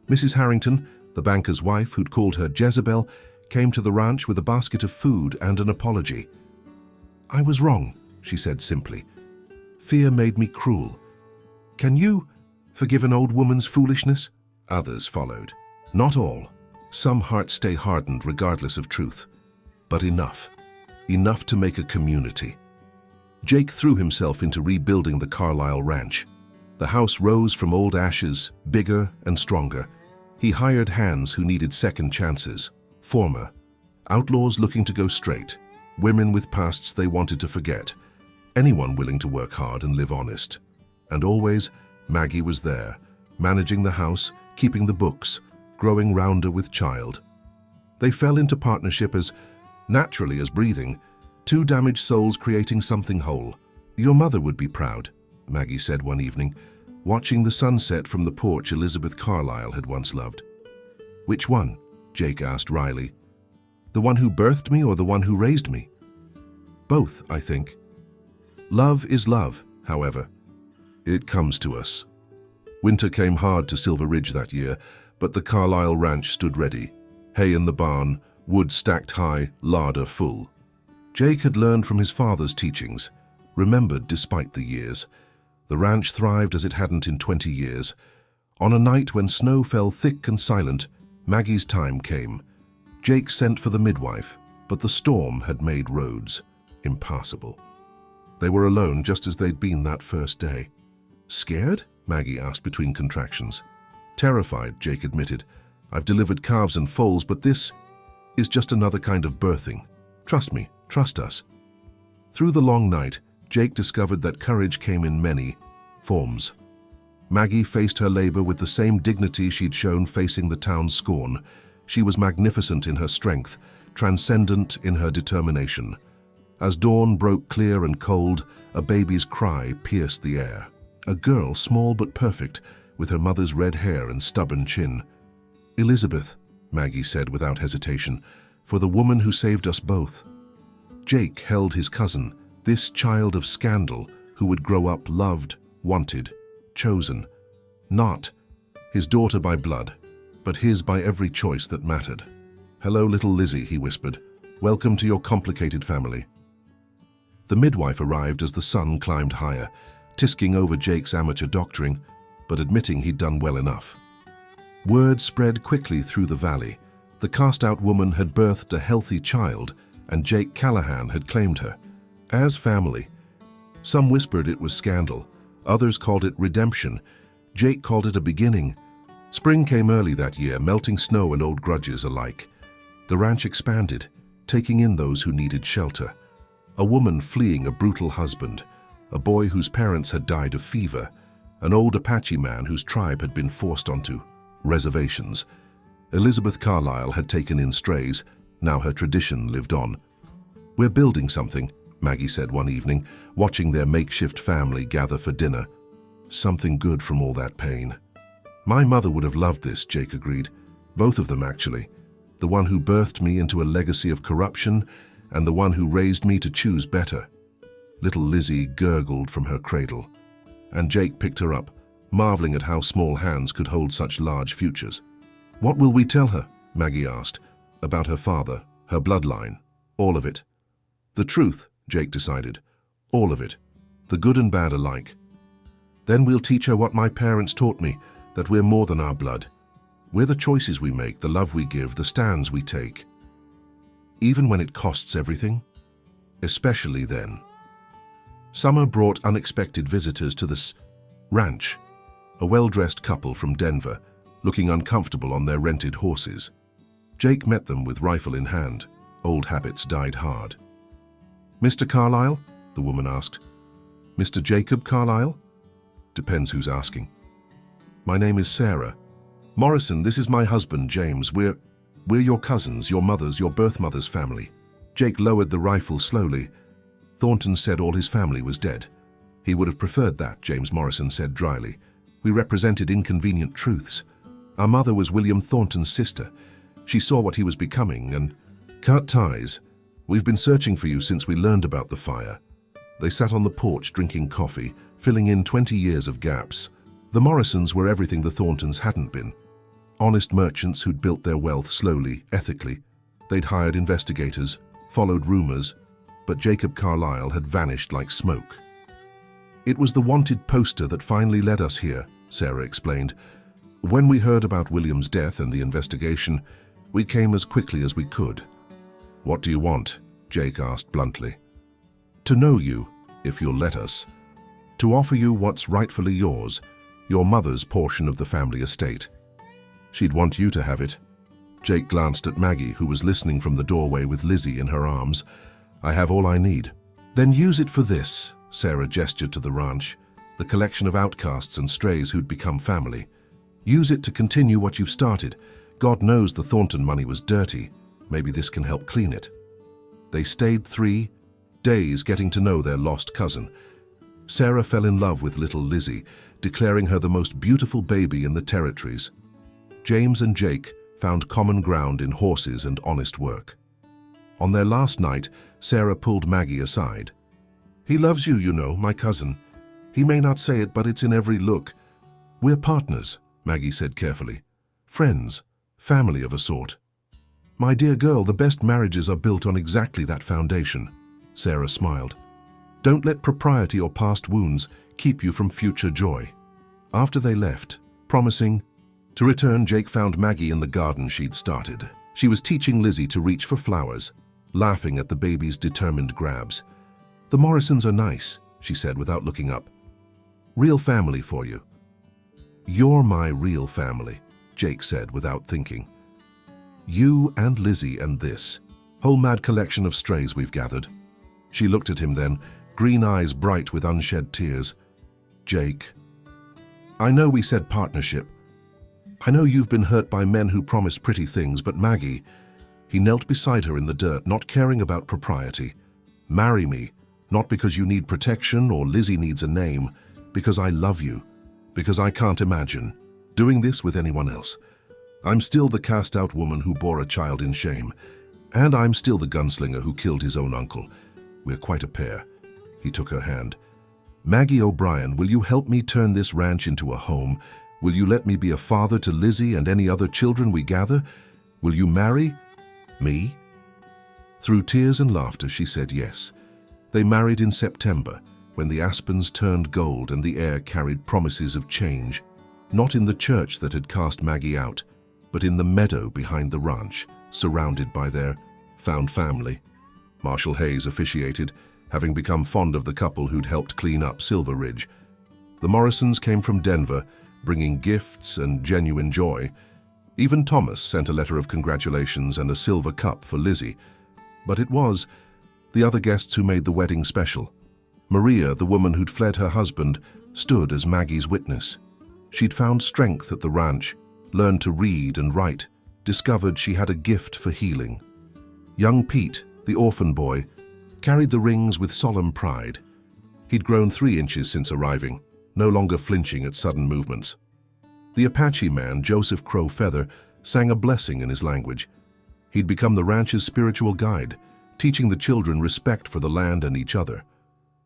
Mrs. Harrington, the banker's wife who'd called her Jezebel, came to the ranch with a basket of food and an apology. "I was wrong," she said simply. "Fear made me cruel. Can you forgive an old woman's foolishness?" Others followed. Not all. Some hearts stay hardened regardless of truth. But enough. Enough to make a community. Jake threw himself into rebuilding the Carlisle ranch. The house rose from old ashes, bigger and stronger. He hired hands who needed second chances. Former outlaws looking to go straight. Women with pasts they wanted to forget. Anyone willing to work hard and live honest. And always, Maggie was there, managing the house, keeping the books, growing rounder with child. They fell into partnership as naturally as breathing, two damaged souls creating something whole. "Your mother would be proud," Maggie said one evening, watching the sunset from the porch Elizabeth Carlyle had once loved. "Which one?" Jake asked wryly. "The one who birthed me or the one who raised me?" "Both, I think. Love is love, however. It comes to us." Winter came hard to Silver Ridge that year, but the Carlisle ranch stood ready. Hay in the barn, wood stacked high, larder full. Jake had learned from his father's teachings, remembered despite the years. The ranch thrived as it hadn't in 20 years. On a night when snow fell thick and silent, Maggie's time came. Jake sent for the midwife, but the storm had made roads impassable. They were alone just as they'd been that first day. "Scared?" Maggie asked between contractions. "Terrified," Jake admitted. "I've delivered calves and foals, but this is just another kind of birthing. Trust me, trust us." Through the long night, Jake discovered that courage came in many forms. Maggie faced her labor with the same dignity she'd shown facing the town's scorn. She was magnificent in her strength, transcendent in her determination. As dawn broke clear and cold, a baby's cry pierced the air. A girl, small but perfect, with her mother's red hair and stubborn chin. "Elizabeth," Maggie said without hesitation, "for the woman who saved us both." Jake held his cousin, this child of scandal who would grow up loved, wanted, chosen. Not his daughter by blood, but his by every choice that mattered. "Hello, little Lizzie," he whispered. "Welcome to your complicated family." The midwife arrived as the sun climbed higher, tisking over Jake's amateur doctoring. but admitting he'd done well enough. Word spread quickly through the valley. The cast-out woman had birthed a healthy child, and Jake Callahan had claimed her. As family. Some whispered it was scandal. Others called it redemption. Jake called it a beginning. Spring came early that year, melting snow and old grudges alike. The ranch expanded, taking in those who needed shelter. A woman fleeing a brutal husband, a boy whose parents had died of fever, an old Apache man whose tribe had been forced onto reservations. Elizabeth Carlyle had taken in strays. Now her tradition lived on. "We're building something," Maggie said one evening, watching their makeshift family gather for dinner. "Something good from all that pain." "My mother would have loved this," Jake agreed. "Both of them, actually. The one who birthed me into a legacy of corruption, and the one who raised me to choose better." Little Lizzie gurgled from her cradle, and Jake picked her up, marveling at how small hands could hold such large futures. "What will we tell her?" Maggie asked. "About her father, her bloodline, all of it." "The truth," Jake decided. "All of it. The good and bad alike. Then we'll teach her what my parents taught me, that we're more than our blood. We're the choices we make, the love we give, the stands we take. Even when it costs everything. Especially then." Summer brought unexpected visitors to this ranch. A well-dressed couple from Denver, looking uncomfortable on their rented horses. Jake met them with rifle in hand. Old habits died hard. "Mr. Carlyle?" the woman asked. "Mr. Jacob Carlyle?" "Depends who's asking." "My name is Sarah. Morrison, this is my husband, James. We're your cousins, your birth mother's family." Jake lowered the rifle slowly. "Thornton said all his family was dead. He would have preferred that," James Morrison said dryly. "We represented inconvenient truths. Our mother was William Thornton's sister. She saw what he was becoming and cut ties. We've been searching for you since we learned about the fire." They sat on the porch drinking coffee, filling in 20 years of gaps. The Morrisons were everything the Thorntons hadn't been. Honest merchants who'd built their wealth slowly, ethically. They'd hired investigators, followed rumors, but Jacob Carlyle had vanished like smoke. "It was the wanted poster that finally led us here," Sarah explained. "When we heard about William's death and the investigation, we came as quickly as we could." "What do you want?" Jake asked bluntly. "To know you, if you'll let us. To offer you what's rightfully yours, your mother's portion of the family estate." "She'd want you to have it." Jake glanced at Maggie, who was listening from the doorway with Lizzie in her arms. "I have all I need." "Then use it for this," Sarah gestured to the ranch, the collection of outcasts and strays who'd become family. "Use it to continue what you've started. God knows the Thornton money was dirty. Maybe this can help clean it." They stayed 3 days getting to know their lost cousin. Sarah fell in love with little Lizzie, declaring her the most beautiful baby in the territories. James and Jake found common ground in horses and honest work. On their last night, Sarah pulled Maggie aside. "He loves you, you know, my cousin. He may not say it, but it's in every look. We're partners," Maggie said carefully. "Friends, family of a sort." "My dear girl, the best marriages are built on exactly that foundation," Sarah smiled. "Don't let propriety or past wounds keep you from future joy." After they left, promising to return, Jake found Maggie in the garden she'd started. She was teaching Lizzie to reach for flowers, laughing at the baby's determined grabs. "The Morrisons are nice," she said without looking up. "Real family for you." "You're my real family," Jake said without thinking. "You and Lizzie and this whole mad collection of strays we've gathered." She looked at him then, green eyes bright with unshed tears. "Jake, I know we said partnership. I know you've been hurt by men who promise pretty things, but Maggie," he knelt beside her in the dirt, not caring about propriety. "Marry me, not because you need protection or Lizzie needs a name, because I love you, because I can't imagine doing this with anyone else. I'm still the cast-out woman who bore a child in shame, and I'm still the gunslinger who killed his own uncle. We're quite a pair." He took her hand. "Maggie O'Brien, will you help me turn this ranch into a home? Will you let me be a father to Lizzie and any other children we gather? Will you marry me?" Through tears and laughter, she said yes. They married in September, when the aspens turned gold and the air carried promises of change. not in the church that had cast Maggie out, but in the meadow behind the ranch, surrounded by their found family. Marshal Hayes officiated, having become fond of the couple who'd helped clean up Silver Ridge. The Morrisons came from Denver, bringing gifts and genuine joy. Even Thomas sent a letter of congratulations and a silver cup for Lizzie. But it was the other guests who made the wedding special. Maria, the woman who'd fled her husband, stood as Maggie's witness. She'd found strength at the ranch, learned to read and write, discovered she had a gift for healing. Young Pete, the orphan boy, carried the rings with solemn pride. He'd grown 3 inches since arriving, no longer flinching at sudden movements. The Apache man, Joseph Crow Feather, sang a blessing in his language. He'd become the ranch's spiritual guide, teaching the children respect for the land and each other.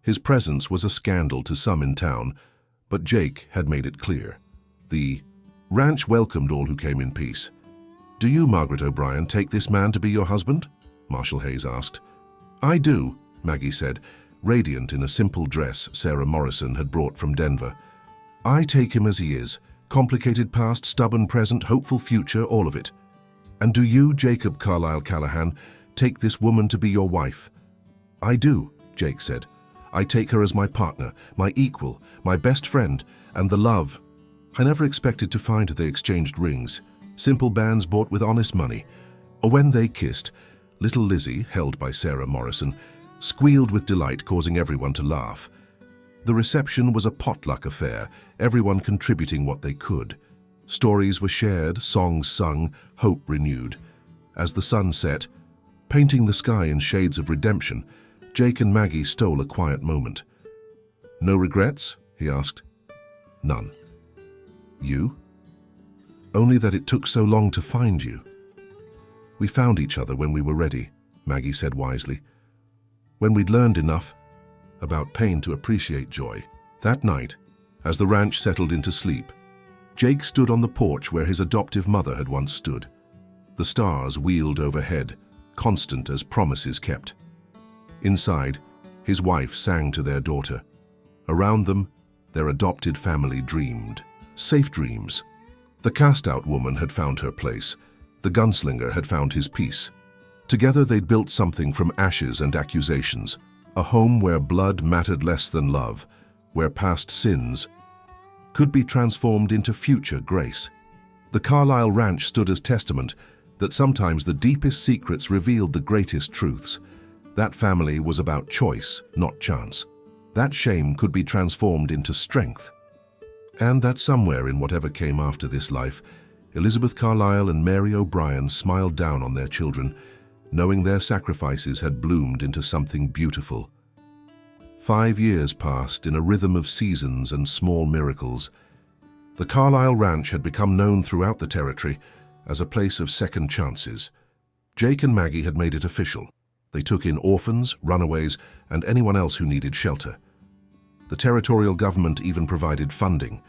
His presence was a scandal to some in town, but Jake had made it clear. The ranch welcomed all who came in peace. "Do you, Margaret O'Brien, take this man to be your husband?" Marshal Hayes asked. "I do," Maggie said, radiant in a simple dress Sarah Morrison had brought from Denver. "I take him as he is, complicated past, stubborn present, hopeful future, all of it. And do you, Jacob Carlisle Callahan, take this woman to be your wife?" "I do," Jake said. "I take her as my partner, my equal, my best friend, and the love I never expected to find." They exchanged rings, simple bands bought with honest money. Or when they kissed, little Lizzie, held by Sarah Morrison, squealed with delight, causing everyone to laugh. The reception was a potluck affair, everyone contributing what they could. Stories were shared, songs sung, hope renewed. As the sun set, painting the sky in shades of redemption, Jake and Maggie stole a quiet moment. "No regrets?" he asked. "None." "You?" "Only that it took so long to find you." "We found each other when we were ready," Maggie said wisely. "When we'd learned enough about pain to appreciate joy." That night, as the ranch settled into sleep, Jake stood on the porch where his adoptive mother had once stood. The stars wheeled overhead, constant as promises kept. Inside, his wife sang to their daughter. Around them, their adopted family dreamed. Safe dreams. The cast-out woman had found her place. The gunslinger had found his peace. Together they'd built something from ashes and accusations, a home where blood mattered less than love, where past sins could be transformed into future grace. The Carlisle Ranch stood as testament that sometimes the deepest secrets revealed the greatest truths. That family was about choice, not chance. That shame could be transformed into strength. And that somewhere in whatever came after this life, Elizabeth Carlisle and Mary O'Brien smiled down on their children, knowing their sacrifices had bloomed into something beautiful. 5 years passed in a rhythm of seasons and small miracles. The Carlisle Ranch had become known throughout the territory as a place of second chances. Jake and Maggie had made it official. They took in orphans, runaways, and anyone else who needed shelter. The territorial government even provided funding,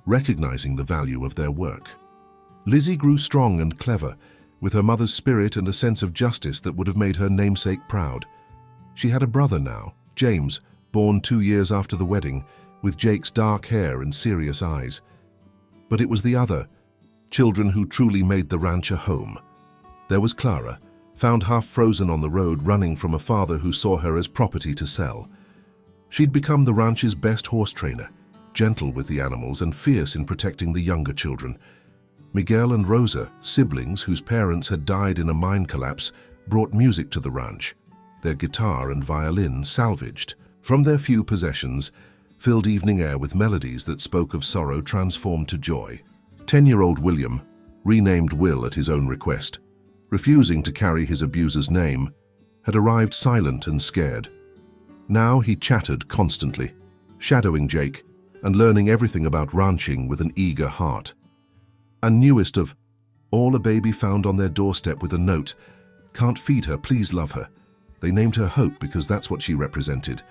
recognizing the value of their work. Lizzie grew strong and clever, with her mother's spirit and a sense of justice that would have made her namesake proud. She had a brother now, James, born 2 years after the wedding, with Jake's dark hair and serious eyes. But it was the other, children who truly made the ranch a home. There was Clara, found half frozen on the road, running from a father who saw her as property to sell. She'd become the ranch's best horse trainer, gentle with the animals and fierce in protecting the younger children. Miguel and Rosa, siblings whose parents had died in a mine collapse, brought music to the ranch. Their guitar and violin, salvaged from their few possessions, filled evening air with melodies that spoke of sorrow transformed to joy. 10-year-old William, renamed Will at his own request, refusing to carry his abuser's name, had arrived silent and scared. Now he chattered constantly, shadowing Jake and learning everything about ranching with an eager heart. And newest of all, a baby found on their doorstep with a note, "Can't feed her, please love her." They named her Hope because that's what she represented.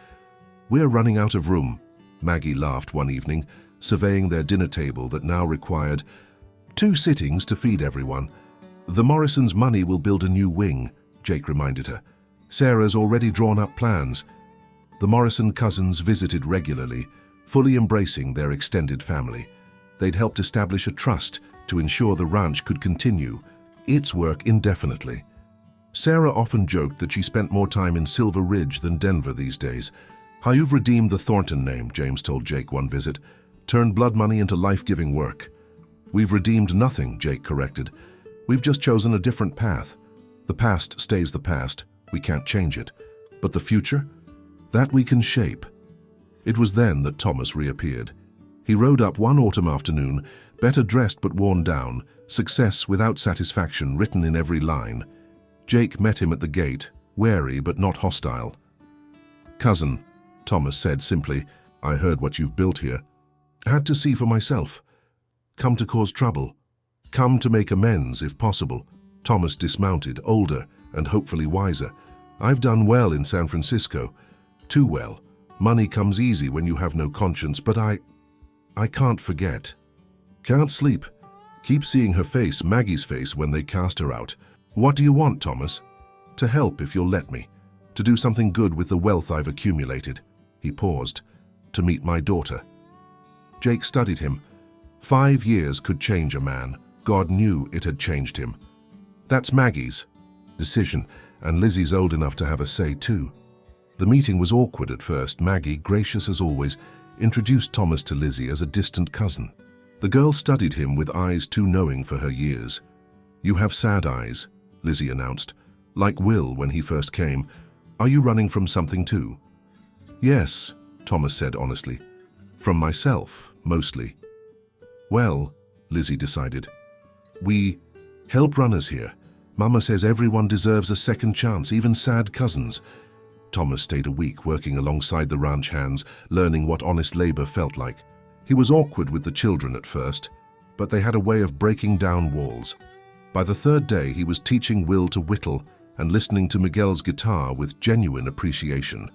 "We're running out of room," Maggie laughed one evening, surveying their dinner table that now required 2 sittings to feed everyone. "The Morrisons' money will build a new wing," Jake reminded her. "Sarah's already drawn up plans." The Morrison cousins visited regularly, fully embracing their extended family. They'd helped establish a trust to ensure the ranch could continue its work indefinitely. Sarah often joked that she spent more time in Silver Ridge than Denver these days. "How you've redeemed the Thornton name," James told Jake one visit. "Turned blood money into life-giving work." "We've redeemed nothing," Jake corrected. "We've just chosen a different path. The past stays the past. We can't change it. But the future? That we can shape." It was then that Thomas reappeared. He rode up one autumn afternoon, better dressed but worn down, success without satisfaction written in every line. Jake met him at the gate, wary but not hostile. "Cousin," Thomas said simply, "I heard what you've built here. Had to see for myself. Come to cause trouble. Come to make amends, if possible." Thomas dismounted, older and hopefully wiser. "I've done well in San Francisco. Too well. Money comes easy when you have no conscience, but I can't forget. Can't sleep. Keep seeing her face, Maggie's face, when they cast her out. What do you want, Thomas?" "To help, if you'll let me. To do something good with the wealth I've accumulated." He paused. "To meet my daughter." Jake studied him. 5 years could change a man. God knew it had changed him. "That's Maggie's decision, and Lizzie's old enough to have a say too." The meeting was awkward at first. Maggie, gracious as always, introduced Thomas to Lizzie as a distant cousin. The girl studied him with eyes too knowing for her years. "You have sad eyes," Lizzie announced, "like Will when he first came. Are you running from something too?" "Yes," Thomas said honestly. "From myself, mostly." "Well," Lizzie decided, "we help runners here. Mama says everyone deserves a second chance, even sad cousins." Thomas stayed a week working alongside the ranch hands, learning what honest labor felt like. He was awkward with the children at first, but they had a way of breaking down walls. By the third day, he was teaching Will to whittle and listening to Miguel's guitar with genuine appreciation.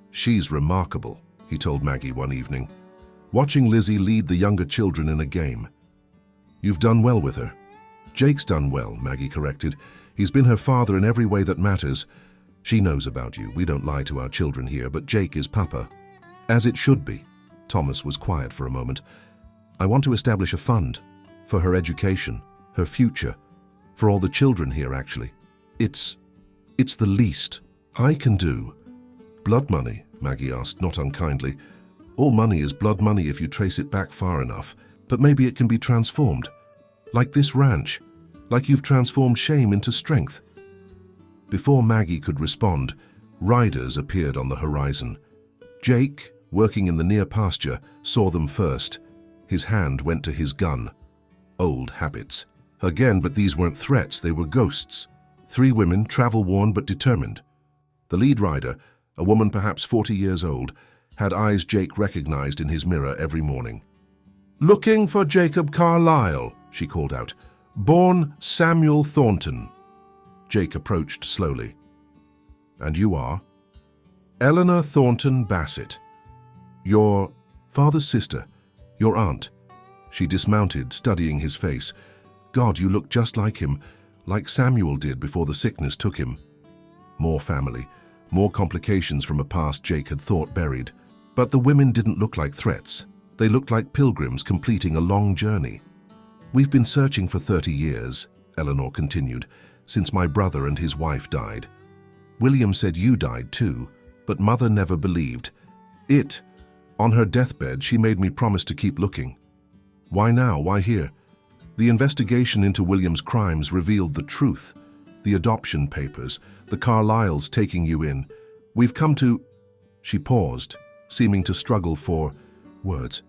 "She's remarkable," he told Maggie one evening, watching Lizzie lead the younger children in a game. "You've done well with her." "Jake's done well," Maggie corrected. "He's been her father in every way that matters. She knows about you. We don't lie to our children here, but Jake is Papa." "As it should be." Thomas was quiet for a moment. "I want to establish a fund for her education, her future, for all the children here, actually. It's the least I can do." "Blood money?" Maggie asked, not unkindly. "All money is blood money if you trace it back far enough, but maybe it can be transformed. Like this ranch, like you've transformed shame into strength." Before Maggie could respond, riders appeared on the horizon. Jake, working in the near pasture, saw them first. His hand went to his gun. Old habits. Again, but these weren't threats, they were ghosts. 3 women, travel-worn but determined. The lead rider, a woman perhaps 40 years old, had eyes Jake recognized in his mirror every morning. "Looking for Jacob Carlyle," she called out. "Born Samuel Thornton." Jake approached slowly. "And you are?" "Eleanor Thornton Bassett. Your father's sister, your aunt." She dismounted, studying his face. "God, you look just like him, like Samuel did before the sickness took him." More family, more complications from a past Jake had thought buried. But the women didn't look like threats. They looked like pilgrims completing a long journey. "We've been searching for 30 years, Eleanor continued, "since my brother and his wife died. William said you died too, but Mother never believed. On her deathbed, she made me promise to keep looking. Why now? Why here? The investigation into William's crimes revealed the truth. The adoption papers, the Carlyles taking you in. We've come to..." She paused, seeming to struggle for words.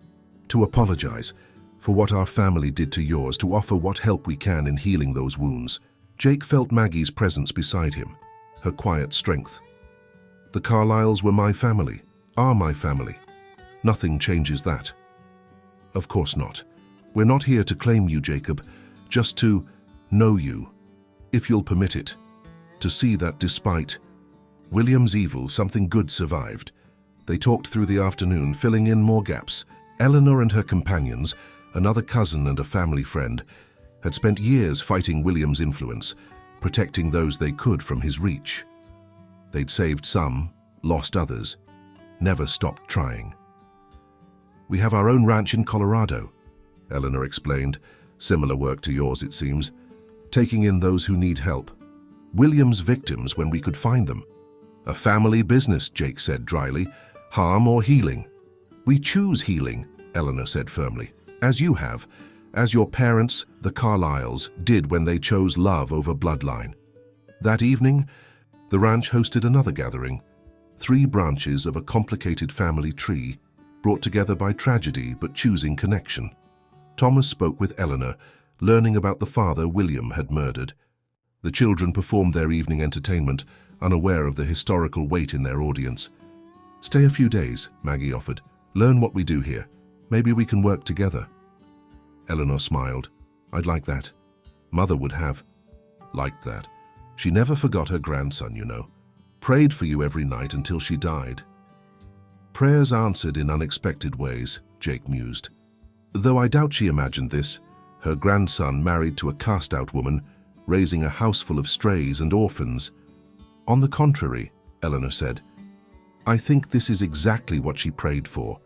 "To apologize for what our family did to yours, to offer what help we can in healing those wounds." Jake felt Maggie's presence beside him, her quiet strength. "The Carlyles were my family, are my family. Nothing changes that." "Of course not. We're not here to claim you, Jacob, just to know you, if you'll permit it. To see that despite William's evil, something good survived." They talked through the afternoon, filling in more gaps. Eleanor and her companions, another cousin and a family friend, had spent years fighting William's influence, protecting those they could from his reach. They'd saved some, lost others, never stopped trying. "We have our own ranch in Colorado," Eleanor explained. Similar work to yours, it seems. Taking in those who need help. William's victims when we could find them. A family business, Jake said dryly. Harm or healing? We choose healing, Eleanor said firmly. As you have. As your parents, the Carlyles, did when they chose love over bloodline. That evening, the ranch hosted another gathering. 3 branches of a complicated family tree, brought together by tragedy but choosing connection. Thomas spoke with Eleanor, learning about the father William had murdered. The children performed their evening entertainment, unaware of the historical weight in their audience. Stay a few days, Maggie offered. Learn what we do here. Maybe we can work together. Eleanor smiled. I'd like that. Mother would have. Liked that. She never forgot her grandson, you know. Prayed for you every night until she died. Prayers answered in unexpected ways, Jake mused. Though I doubt she imagined this, her grandson married to a cast-out woman, raising a house full of strays and orphans. On the contrary, Eleanor said, I think this is exactly what she prayed for,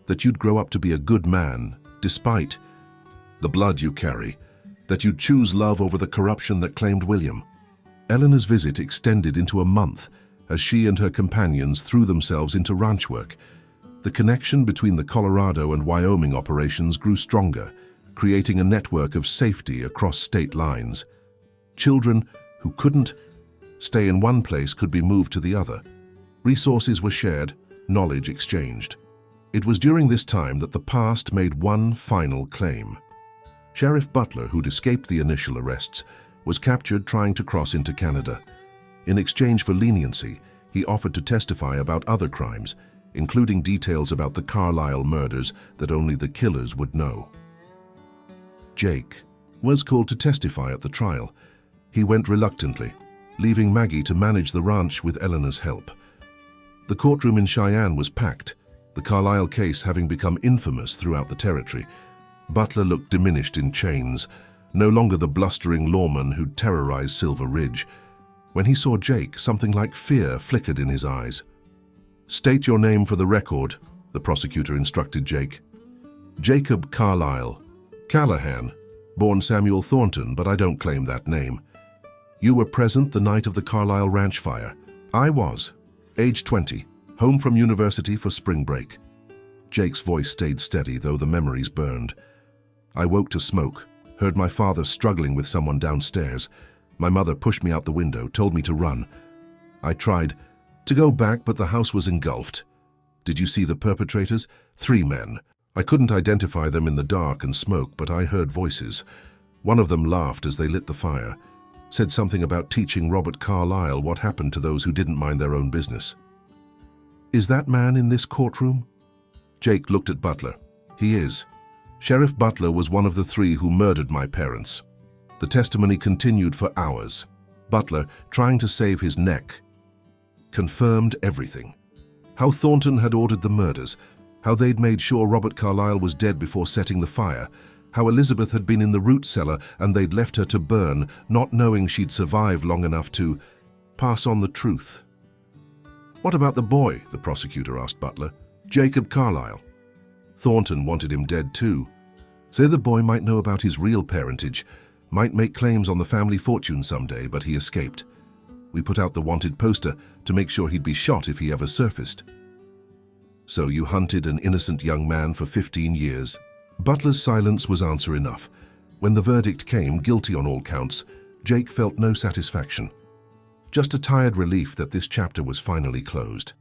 that you'd grow up to be a good man, despite the blood you carry, that you'd choose love over the corruption that claimed William. Eleanor's visit extended into a month as she and her companions threw themselves into ranch work. The connection between the Colorado and Wyoming operations grew stronger, creating a network of safety across state lines. Children who couldn't stay in one place could be moved to the other. Resources were shared, knowledge exchanged. It was during this time that the past made one final claim. Sheriff Butler, who'd escaped the initial arrests, was captured trying to cross into Canada. In exchange for leniency, he offered to testify about other crimes, including details about the Carlyle murders that only the killers would know. Jake was called to testify at the trial. He went reluctantly, leaving Maggie to manage the ranch with Eleanor's help. The courtroom in Cheyenne was packed, the Carlyle case having become infamous throughout the territory. Butler looked diminished in chains, no longer the blustering lawman who'd terrorized Silver Ridge. When he saw Jake, something like fear flickered in his eyes. State your name for the record, the prosecutor instructed Jake. Jacob Carlyle. Callahan. Born Samuel Thornton, but I don't claim that name. You were present the night of the Carlyle Ranch fire. I was. Age 20. Home from university for spring break. Jake's voice stayed steady, though the memories burned. I woke to smoke, heard my father struggling with someone downstairs. My mother pushed me out the window, told me to run. I tried to go back, but the house was engulfed. Did you see the perpetrators? 3 men. I couldn't identify them in the dark and smoke, but I heard voices. One of them laughed as they lit the fire, said something about teaching Robert Carlyle what happened to those who didn't mind their own business. Is that man in this courtroom? Jake looked at Butler. He is. Sheriff Butler was one of the 3 who murdered my parents. The testimony continued for hours. Butler, trying to save his neck, confirmed everything. How Thornton had ordered the murders, how they'd made sure Robert Carlyle was dead before setting the fire, how Elizabeth had been in the root cellar and they'd left her to burn, not knowing she'd survive long enough to pass on the truth. What about the boy? The prosecutor asked Butler. Jacob Carlyle. Thornton wanted him dead too. Say the boy might know about his real parentage, might make claims on the family fortune someday, but he escaped. We put out the wanted poster to make sure he'd be shot if he ever surfaced. So you hunted an innocent young man for 15 years. Butler's silence was answer enough. When the verdict came, guilty on all counts, Jake felt no satisfaction. Just a tired relief that this chapter was finally closed.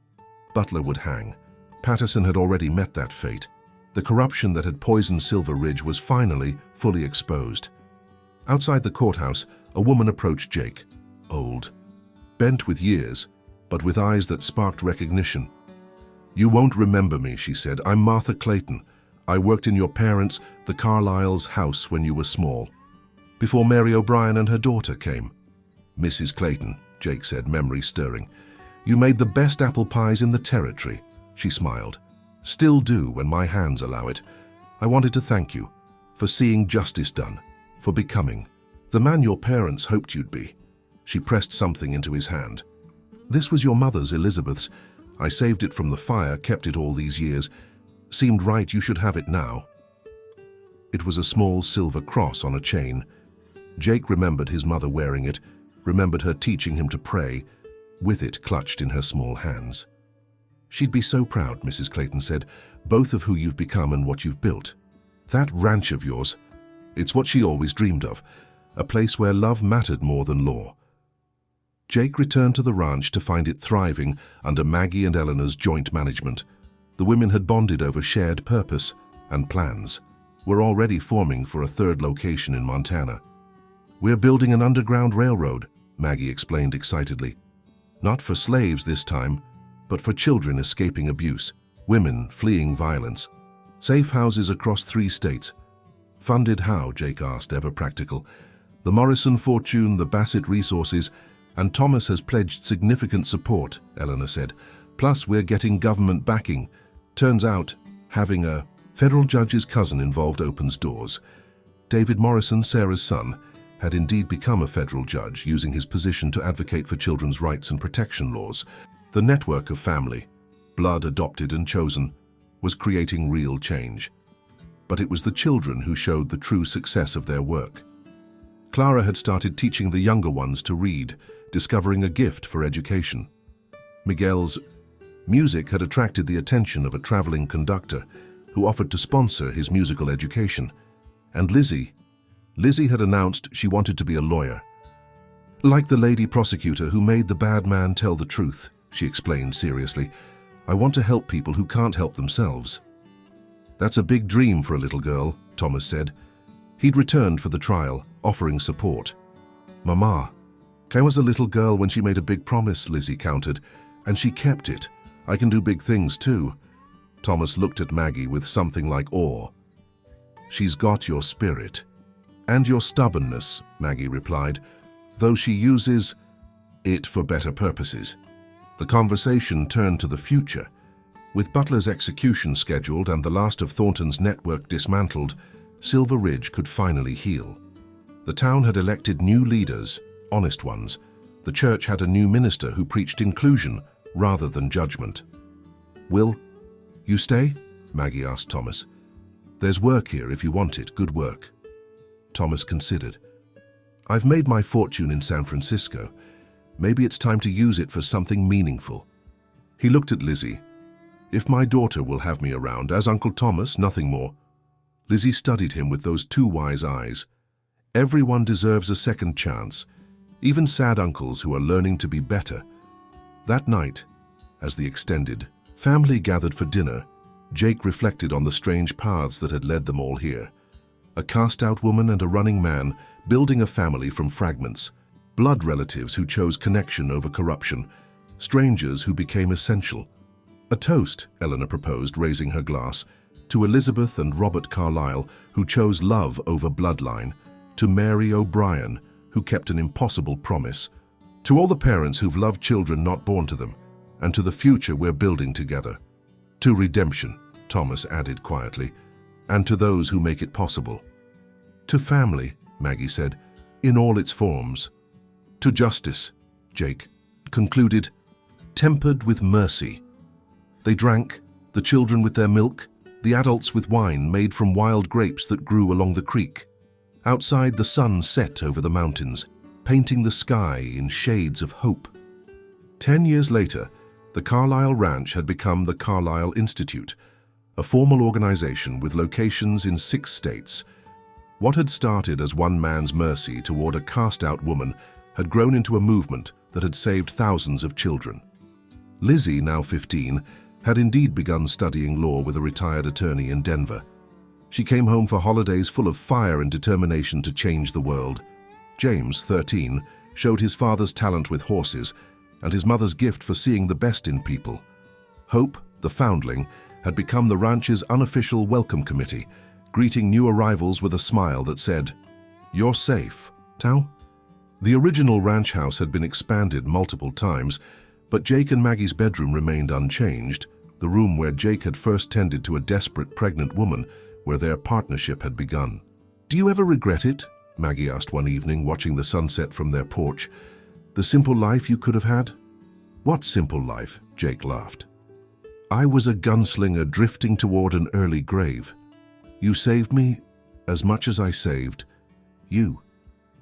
Butler would hang. Patterson had already met that fate. The corruption that had poisoned Silver Ridge was finally fully exposed. Outside the courthouse, a woman approached Jake. Old, bent with years, but with eyes that sparked recognition. You won't remember me, she said. I'm Martha Clayton. I worked in your parents', the Carlyles' house when you were small, before Mary O'Brien and her daughter came. Mrs. Clayton, Jake said, memory stirring. You made the best apple pies in the territory, she smiled. Still do when my hands allow it. I wanted to thank you for seeing justice done, for becoming the man your parents hoped you'd be. She pressed something into his hand. This was your mother's, Elizabeth's. I saved it from the fire, kept it all these years. Seemed right you should have it now. It was a small silver cross on a chain. Jake remembered his mother wearing it, remembered her teaching him to pray, with it clutched in her small hands. "She'd be so proud," Mrs. Clayton said, "both of who you've become and what you've built. That ranch of yours, it's what she always dreamed of, a place where love mattered more than law." Jake returned to the ranch to find it thriving under Maggie and Eleanor's joint management. The women had bonded over shared purpose and plans. Were already forming for a third location in Montana. "We're building an underground railroad," Maggie explained excitedly. "Not for slaves this time, but for children escaping abuse, women fleeing violence. Safe houses across 3 states. Funded how?" Jake asked, ever practical. "The Morrison fortune, the Bassett resources, and Thomas has pledged significant support," Eleanor said. "Plus, we're getting government backing. Turns out, having a federal judge's cousin involved opens doors." David Morrison, Sarah's son, had indeed become a federal judge, using his position to advocate for children's rights and protection laws. The network of family, blood adopted and chosen, was creating real change. But it was the children who showed the true success of their work. Clara had started teaching the younger ones to read, discovering a gift for education. Miguel's music had attracted the attention of a traveling conductor who offered to sponsor his musical education. And Lizzie had announced she wanted to be a lawyer. "Like the lady prosecutor who made the bad man tell the truth," she explained seriously. "I want to help people who can't help themselves." "That's a big dream for a little girl," Thomas said. He'd returned for the trial, offering support. "Mama, I was a little girl when she made a big promise," Lizzie countered, "and she kept it. I can do big things too." Thomas looked at Maggie with something like awe. "She's got your spirit." "And your stubbornness," Maggie replied, "though she uses it for better purposes." The conversation turned to the future. With Butler's execution scheduled and the last of Thornton's network dismantled, Silver Ridge could finally heal. The town had elected new leaders, honest ones. The church had a new minister who preached inclusion rather than judgment. "Will you stay?" Maggie asked Thomas. "There's work here if you want it, good work." Thomas considered. "I've made my fortune in San Francisco. Maybe it's time to use it for something meaningful." He looked at Lizzie. "If my daughter will have me around, as Uncle Thomas, nothing more." Lizzie studied him with those 2 wise eyes. Everyone deserves a second chance, even sad uncles who are learning to be better. That night, as the extended family gathered for dinner, Jake reflected on the strange paths that had led them all here. A cast-out woman and a running man building a family from fragments, blood relatives who chose connection over corruption, strangers who became essential. "A toast," Eleanor proposed, raising her glass, "to Elizabeth and Robert Carlyle, who chose love over bloodline, to Mary O'Brien, who kept an impossible promise, to all the parents who've loved children not born to them, and to the future we're building together. To redemption," Thomas added quietly, "and to those who make it possible." "To family," Maggie said, "in all its forms." "To justice," Jake concluded, "tempered with mercy." They drank, the children with their milk, the adults with wine made from wild grapes that grew along the creek. Outside, the sun set over the mountains, painting the sky in shades of hope. 10 years later, the Carlisle Ranch had become the Carlisle Institute, a formal organization with locations in 6 states. What had started as one man's mercy toward a cast-out woman had grown into a movement that had saved thousands of children. Lizzie, now 15, had indeed begun studying law with a retired attorney in Denver. She came home for holidays full of fire and determination to change the world. James, 13, showed his father's talent with horses and his mother's gift for seeing the best in people. Hope, the foundling, had become the ranch's unofficial welcome committee, greeting new arrivals with a smile that said, "You're safe, Tao?" The original ranch house had been expanded multiple times, but Jake and Maggie's bedroom remained unchanged, the room where Jake had first tended to a desperate pregnant woman, where their partnership had begun. "Do you ever regret it?" Maggie asked one evening, watching the sunset from their porch. "The simple life you could have had?" "What simple life?" Jake laughed. "I was a gunslinger drifting toward an early grave. You saved me, as much as I saved you.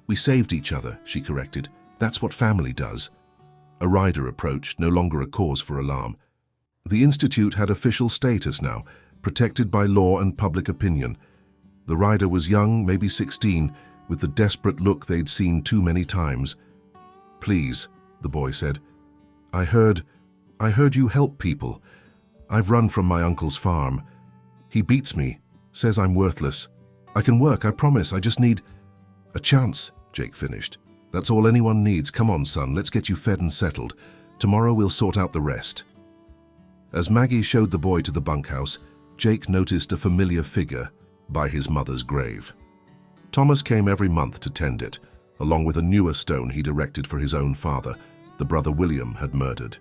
We saved each other, she corrected. That's what family does. A rider approached, no longer a cause for alarm. The institute had official status now, protected by law and public opinion. The rider was young, maybe 16, with the desperate look they'd seen too many times. Please, the boy said. I heard you help people. I've run from my uncle's farm. He beats me, says I'm worthless. I can work, I promise, I just need a chance, Jake finished. That's all anyone needs. Come on, son, let's get you fed and settled. Tomorrow we'll sort out the rest. As Maggie showed the boy to the bunkhouse, Jake noticed a familiar figure by his mother's grave. Thomas came every month to tend it, along with a newer stone he'd erected for his own father, the brother William had murdered.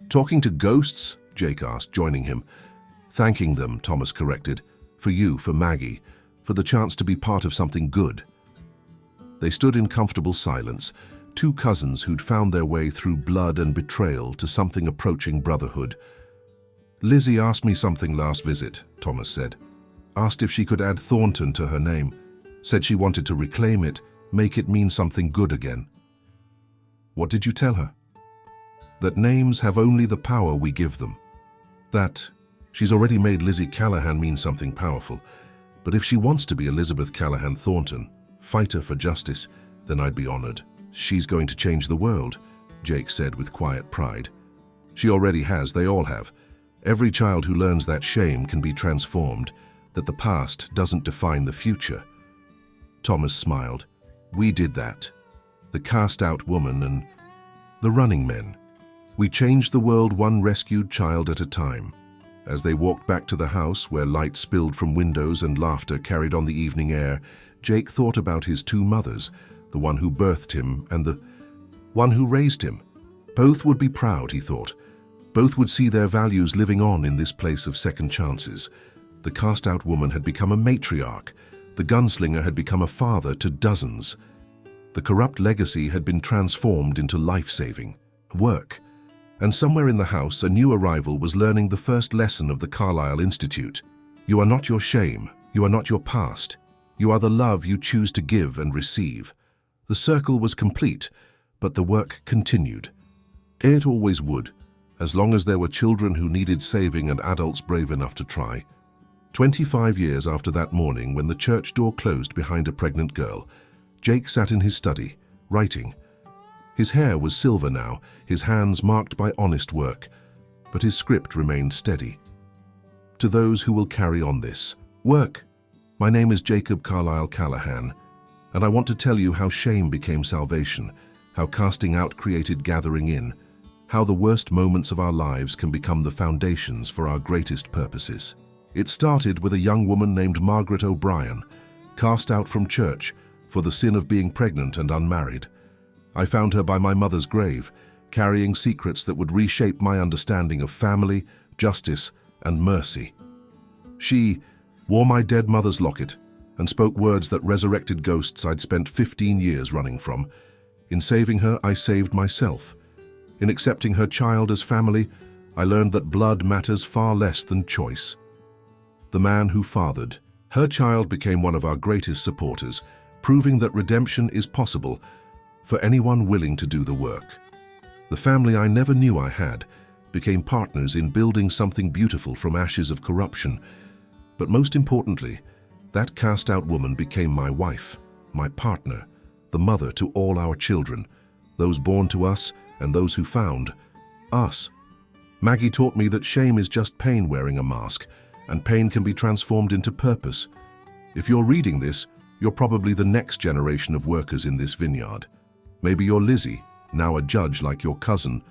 Talking to ghosts? Jake asked, joining him. Thanking them, Thomas corrected. For you, for Maggie, for the chance to be part of something good. They stood in comfortable silence, two cousins who'd found their way through blood and betrayal to something approaching brotherhood. Lizzie asked me something last visit, Thomas said. Asked if she could add Thornton to her name. Said she wanted to reclaim it, make it mean something good again. What did you tell her? That names have only the power we give them. That she's already made Lizzie Callahan mean something powerful. But if she wants to be Elizabeth Callahan Thornton, fighter for justice, then I'd be honored. She's going to change the world, Jake said with quiet pride. She already has, they all have. Every child who learns that shame can be transformed, that the past doesn't define the future. Thomas smiled. We did that. The cast-out woman and the running men. We changed the world one rescued child at a time. As they walked back to the house where light spilled from windows and laughter carried on the evening air, Jake thought about his two mothers, the one who birthed him and the one who raised him. Both would be proud, he thought. Both would see their values living on in this place of second chances. The cast-out woman had become a matriarch. The gunslinger had become a father to dozens. The corrupt legacy had been transformed into life-saving work. And somewhere in the house, a new arrival was learning the first lesson of the Carlisle Institute. You are not your shame. You are not your past. You are the love you choose to give and receive. The circle was complete, but the work continued. It always would, as long as there were children who needed saving and adults brave enough to try. 25 years after that morning when the church door closed behind a pregnant girl, Jake sat in his study, writing. His hair was silver now, his hands marked by honest work, but his script remained steady. To those who will carry on this work, my name is Jacob Carlisle Callahan, and I want to tell you how shame became salvation, how casting out created gathering in, how the worst moments of our lives can become the foundations for our greatest purposes. It started with a young woman named Margaret O'Brien, cast out from church for the sin of being pregnant and unmarried. I found her by my mother's grave, carrying secrets that would reshape my understanding of family, justice, and mercy. She wore my dead mother's locket and spoke words that resurrected ghosts I'd spent 15 years running from. In saving her, I saved myself. In accepting her child as family, I learned that blood matters far less than choice. The man who fathered her child became one of our greatest supporters, proving that redemption is possible for anyone willing to do the work. The family I never knew I had became partners in building something beautiful from ashes of corruption. But most importantly, that cast-out woman became my wife, my partner, the mother to all our children, those born to us and those who found us. Maggie taught me that shame is just pain wearing a mask, and pain can be transformed into purpose. If you're reading this, you're probably the next generation of workers in this vineyard. Maybe you're Lizzie, now a judge like your cousin,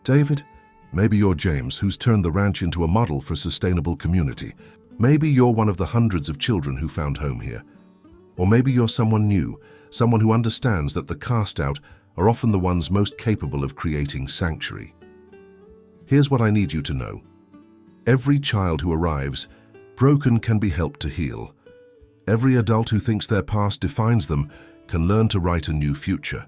David. Maybe you're James, who's turned the ranch into a model for sustainable community. Maybe you're one of the hundreds of children who found home here. Or maybe you're someone new, someone who understands that the cast-out are often the ones most capable of creating sanctuary. Here's what I need you to know. Every child who arrives, broken, can be helped to heal. Every adult who thinks their past defines them can learn to write a new future.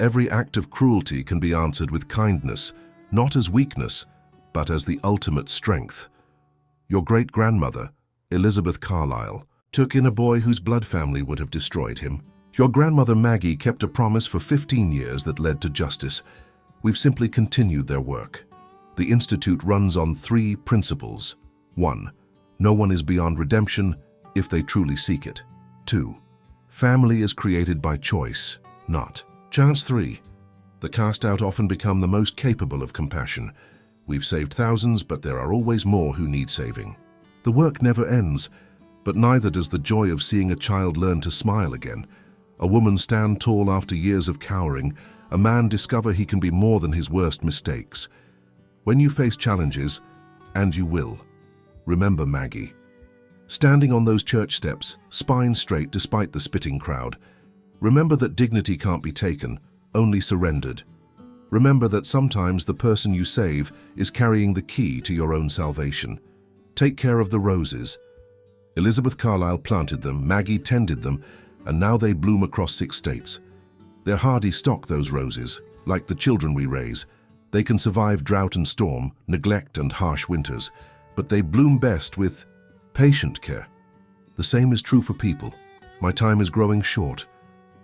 Every act of cruelty can be answered with kindness, not as weakness, but as the ultimate strength. Your great-grandmother, Elizabeth Carlisle, took in a boy whose blood family would have destroyed him. Your grandmother Maggie kept a promise for 15 years that led to justice. We've simply continued their work. The Institute runs on 3 principles. 1. No one is beyond redemption if they truly seek it. 2. Family is created by choice, not chance. 3. The cast out often become the most capable of compassion. We've saved thousands, but there are always more who need saving. The work never ends, but neither does the joy of seeing a child learn to smile again, a woman stand tall after years of cowering, a man discover he can be more than his worst mistakes. When you face challenges, and you will, remember Maggie. Standing on those church steps, spine straight despite the spitting crowd. Remember that dignity can't be taken, only surrendered. Remember that sometimes the person you save is carrying the key to your own salvation. Take care of the roses. Elizabeth Carlyle planted them, Maggie tended them, and now they bloom across 6 states. They're hardy stock, those roses, like the children we raise. They can survive drought and storm, neglect and harsh winters, but they bloom best with patient care. The same is true for people. My time is growing short.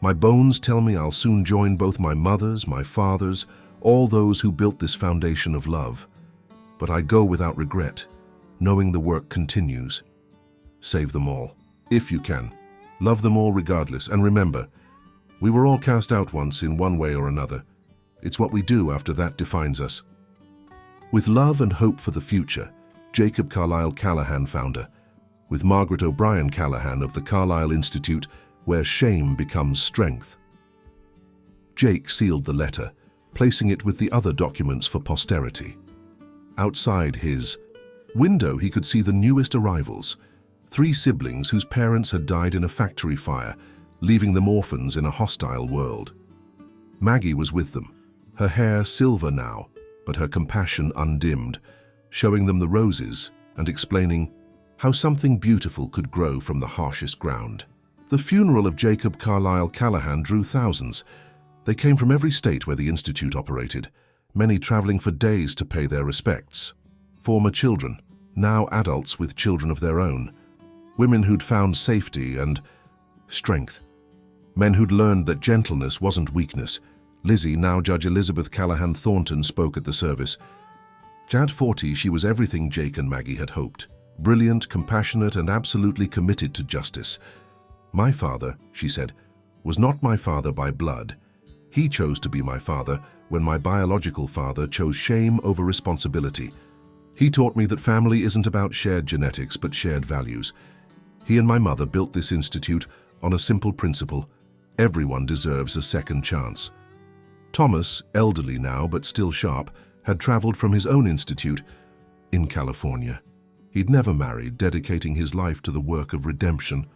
My bones tell me I'll soon join both my mother's, my father's, all those who built this foundation of love. But I go without regret, knowing the work continues. Save them all, if you can. Love them all regardless, and remember, we were all cast out once in one way or another. It's what we do after that defines us. With love and hope for the future, Jacob Carlyle Callahan, founder. With Margaret O'Brien Callahan of the Carlyle Institute, where shame becomes strength. Jake sealed the letter, placing it with the other documents for posterity. Outside his window, he could see the newest arrivals, 3 siblings whose parents had died in a factory fire, leaving them orphans in a hostile world. Maggie was with them, her hair silver now, but her compassion undimmed, showing them the roses and explaining how something beautiful could grow from the harshest ground. The funeral of Jacob Carlyle Callahan drew thousands. They came from every state where the Institute operated, many traveling for days to pay their respects. Former children, now adults with children of their own. Women who'd found safety and strength. Men who'd learned that gentleness wasn't weakness. Lizzie, now Judge Elizabeth Callahan Thornton, spoke at the service. At 40, she was everything Jake and Maggie had hoped. Brilliant, compassionate, and absolutely committed to justice. My father, she said, was not my father by blood. He chose to be my father when my biological father chose shame over responsibility. He taught me that family isn't about shared genetics but shared values. He and my mother built this institute on a simple principle: everyone deserves a second chance. Thomas, elderly now but still sharp, had traveled from his own institute in California. He'd never married, dedicating his life to the work of redemption.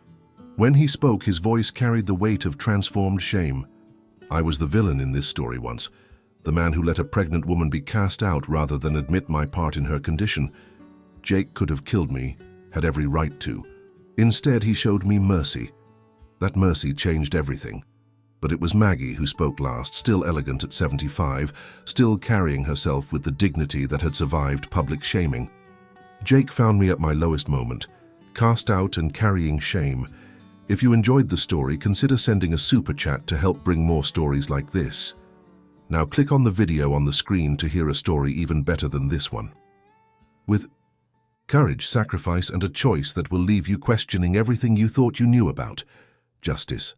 When he spoke, his voice carried the weight of transformed shame. I was the villain in this story once, the man who let a pregnant woman be cast out rather than admit my part in her condition. Jake could have killed me, had every right to. Instead, he showed me mercy. That mercy changed everything. But it was Maggie who spoke last, still elegant at 75, still carrying herself with the dignity that had survived public shaming. Jake found me at my lowest moment, cast out and carrying shame. If you enjoyed the story, consider sending a super chat to help bring more stories like this. Now click on the video on the screen to hear a story even better than this one. With courage, sacrifice, and a choice that will leave you questioning everything you thought you knew about justice.